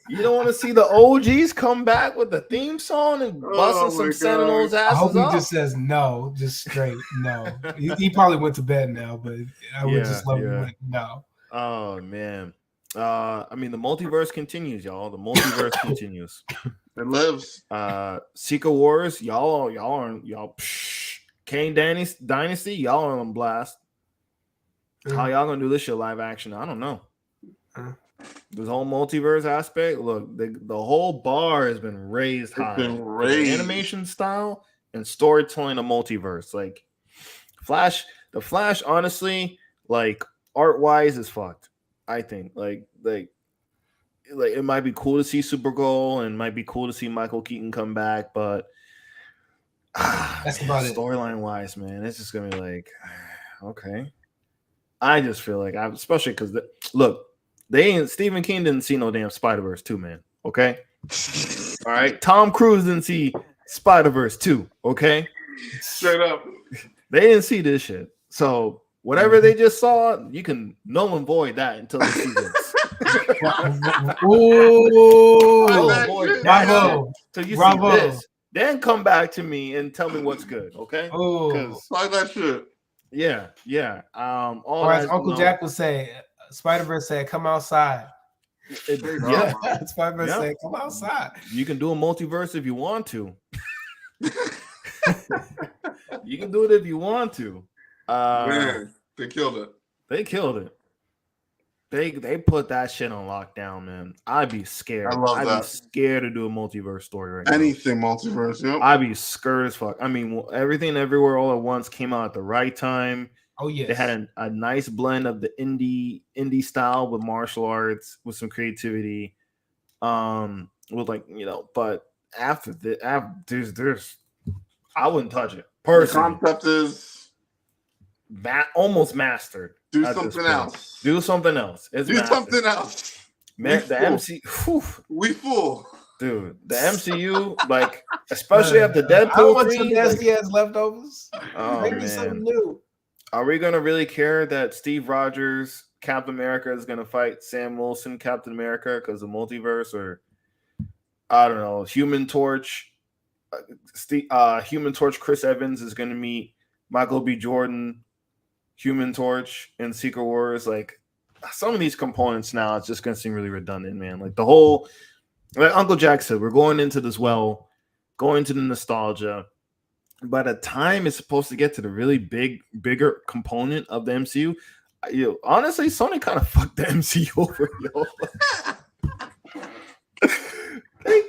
You don't want to see the OGs come back with the theme song and busting some Sentinels asses. I hope he just says no, just straight no. He probably went to bed now, but I would just love him to no. Oh man. I mean, the multiverse continues, y'all. The multiverse continues. It lives. Secret Wars, y'all. Kane Dynasty, y'all are on blast. How y'all gonna do this shit live action? I don't know. This whole multiverse aspect, look, the whole bar has been raised high. Been raised. The animation style and storytelling of multiverse. Like the Flash, honestly, like art wise is fucked. I think like it might be cool to see Supergirl and might be cool to see Michael Keaton come back, but that's about it. Storyline wise, man, it's just gonna be like, okay. I just feel like especially because look. Stephen King didn't see no damn Spiderverse 2, man. Okay. All right. Tom Cruise didn't see Spiderverse 2. Okay. Straight up. They didn't see this shit. So whatever they just saw, you can null and void that until they see this. Bravo. So you see this. Then come back to me and tell me what's good. Okay. Like that shit. Yeah. All Or as that, Uncle Jack would say, Spiderverse said, "Come outside." yeah. Spiderverse said, "Come outside." You can do a multiverse if you want to. You can do it if you want to. Man, they killed it. They killed it. They put that shit on lockdown, man. I'd be scared. I love I'd that. be scared to do a multiverse story right now. Anything multiverse, yep. I'd be scared as fuck. I mean, everything everywhere all at once came out at the right time. Oh yes, they had a nice blend of the indie style with martial arts, with some creativity, with But after there's I wouldn't touch it personally. The concept is almost mastered. Do something else. Do something else. It's do mastered. something else. Man, the MCU. We fool. Dude, the MCU, like, especially after Deadpool. How much nasty ass leftovers? Oh, Maybe man. something new. Are we gonna really care that Steve Rogers, Captain America, is gonna fight Sam Wilson, Captain America, because of multiverse, or I don't know, Human Torch, Human Torch, Chris Evans is gonna meet Michael B. Jordan, Human Torch, in Secret Wars? Like, some of these components now, it's just gonna seem really redundant, man. Like the whole, like Uncle Jack said, we're going into this going to the nostalgia. By the time it's supposed to get to the really bigger component of the MCU, honestly, Sony kind of fucked the MCU over, They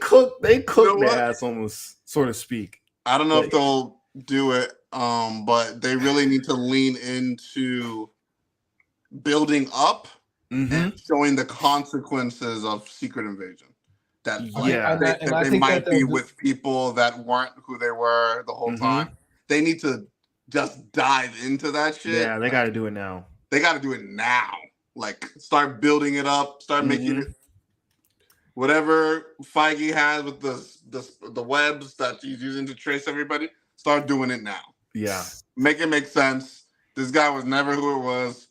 cooked their ass, almost, so to speak. I don't know if they'll do it, but they really need to lean into building up and showing the consequences of Secret Invasion. That they might be with people that weren't who they were the whole time. They need to just dive into that shit. Yeah, they got to do it now. They got to do it now. Like, start building it up. Start making it. Whatever Feige has with the webs that he's using to trace everybody, start doing it now. Yeah, make it make sense. This guy was never who it was.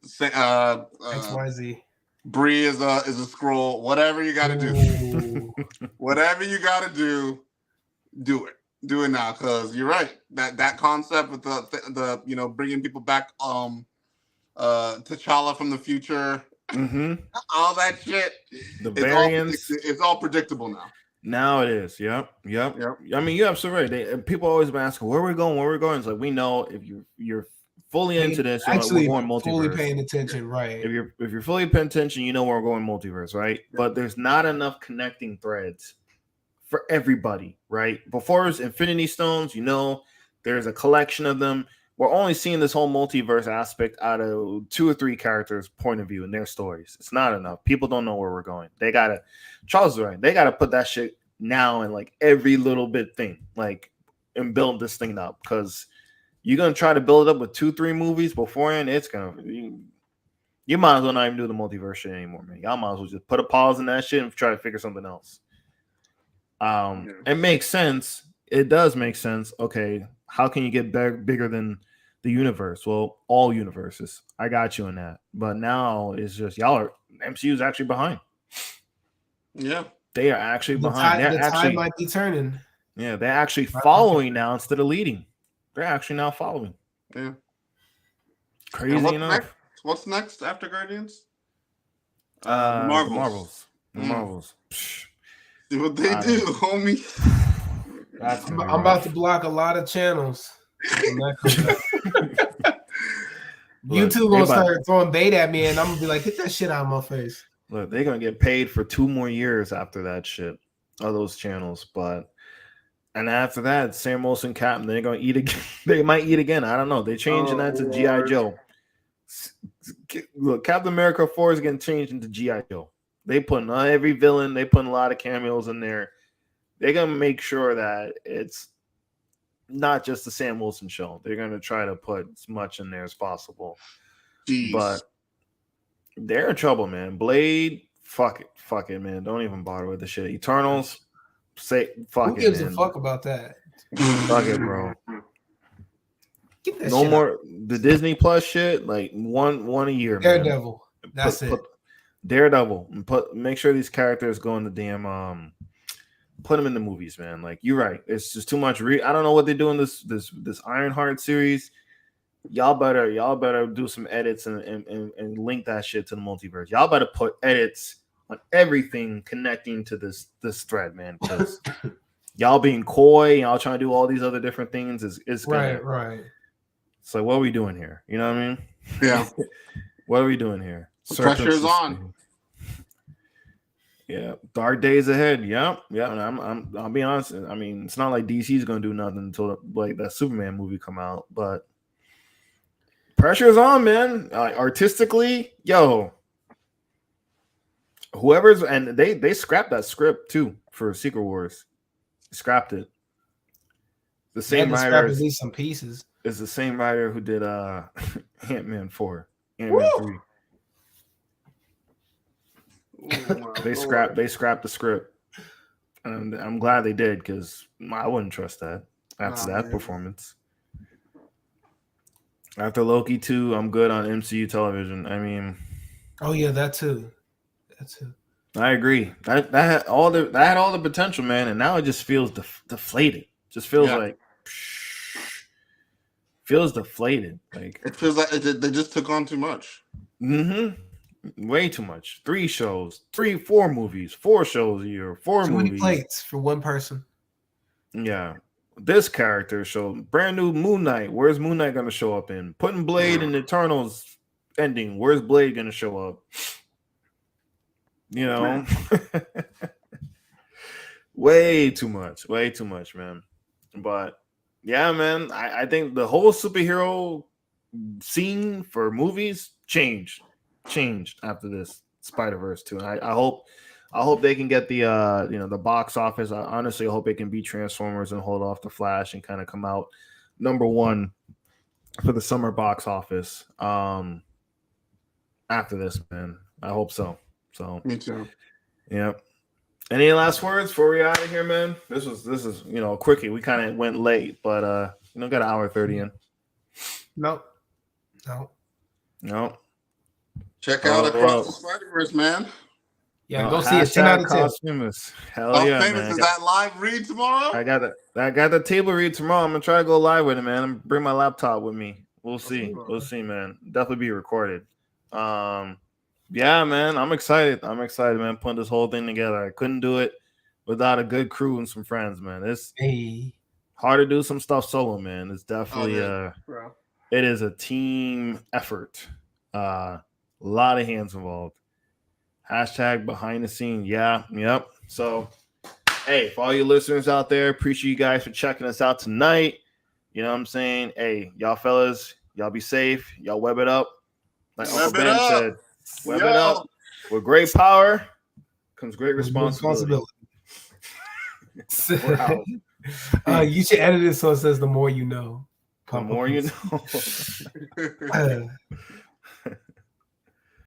XYZ. Bree is a scroll. Whatever you got to do, whatever you got to do it. Do it now, because you're right. That concept with the bringing people back, T'Challa from the future, all that shit. The variants. It's all predictable now. Now it is. Yep. I mean, you're absolutely right. People always been asking where we're going. It's like, we know if you're fully into this, actually we're going multiverse. Fully paying attention, right? If you're fully paying attention, you know we're going multiverse, right? Yeah. But there's not enough connecting threads for everybody, right? Before it was Infinity Stones, there's a collection of them. We're only seeing this whole multiverse aspect out of 2 or 3 characters' point of view in their stories. It's not enough. People don't know where we're going. Charles is right. They gotta put that shit now in like every little bit thing, like, and build this thing up, because you're gonna try to build it up with 2-3 movies beforehand. It's you might as well not even do the multiverse shit anymore, man. Y'all might as well just put a pause in that shit and try to figure something else. It makes sense. It does make sense. Okay, how can you get bigger than the universe? Well, all universes. I got you in that. But now it's just MCU's actually behind. Yeah, they are actually behind. The tide might be turning. Yeah, they're actually following now instead of leading. They're actually now following. Yeah. Crazy enough. What's next after Guardians? The Marvels. See what they do, homie. I'm about to block a lot of channels. YouTube gonna start throwing bait at me, and I'm gonna be like, "Get that shit out of my face." Look, they're gonna get paid for 2 more years after that shit, of those channels. And after that, Sam Wilson, Captain, they're gonna eat again. They might eat again. I don't know. They changing that to G.I. Joe. Look, Captain America 4 is getting changed into G.I. Joe. They putting every villain. They putting a lot of cameos in there. They're gonna make sure that it's not just the Sam Wilson show. They're gonna try to put as much in there as possible. Jeez. But they're in trouble, man. Blade, fuck it, man. Don't even bother with the shit. Eternals, say fuck it. Who gives a fuck about that? Fuck it, bro. Get that no shit more out. The Disney Plus shit. Like one a year. Daredevil. Man. That's it. Daredevil. Make sure these characters go in the damn put them in the movies, man. Like, you're right. It's just too much. I don't know what they're doing this Ironheart series. y'all better do some edits and link that shit to the multiverse. Y'all better put edits on everything connecting to this thread, man. Because y'all being coy, y'all trying to do all these other different things is gonna, right. So what are we doing here? You know what I mean? Yeah. What are we doing here? The pressure's on. Yeah, dark days ahead. Yeah. And I'll be honest. I mean, it's not like DC's gonna do nothing until like that Superman movie come out, but pressure's on, man. Artistically, yo, whoever's and they scrapped that script too for Secret Wars. Scrapped it. The same writer. At least some pieces. Is the same writer who did Ant-Man 4, Ant-Man 3. They scrapped the script, and I'm glad they did because I wouldn't trust that after that performance. After Loki 2, I'm good on MCU television. I mean, oh yeah, that too. I agree. That had all the potential, man, and now it just feels deflated. Just feels like feels deflated. Like it feels like they just took on too much. Way too much. 3 shows, 4 movies, 4 shows a year, 4 movies. Too many plates for one person. Yeah. This character show brand new Moon Knight. Where's Moon Knight gonna show up in? Putting Blade in Eternals ending. Where's Blade gonna show up? You know, way too much, man. But yeah, man, I think the whole superhero scene for movies changed after this Spiderverse too. And I hope they can get the the box office. I honestly hope they can beat Transformers and hold off the Flash and kind of come out number 1 for the summer box office. After this, man, I hope so. So me too. Yeah. Any last words before we out of here, man? This is a quickie. We kind of went late, but got an hour 30 in. No. Check out Across the Spiderverse, man. Yeah, go see it. 10 out of 10. Hell yeah, man. Is that live read tomorrow? I got the table read tomorrow. I'm gonna try to go live with it, man. I'm gonna bring my laptop with me. We'll see, man. Definitely be recorded. Yeah, man. I'm excited, man. Putting this whole thing together. I couldn't do it without a good crew and some friends, man. It's hard to do some stuff solo, man. It's definitely it is a team effort. A lot of hands involved. # behind the scene. Yeah. Yep. So, hey, for all you listeners out there, appreciate you guys for checking us out tonight. You know what I'm saying? Hey, y'all fellas, y'all be safe. Y'all web it up. Like Uncle Ben said, web it up. With great power comes great responsibility. Wow. You should edit it so it says the more you know. The more you know.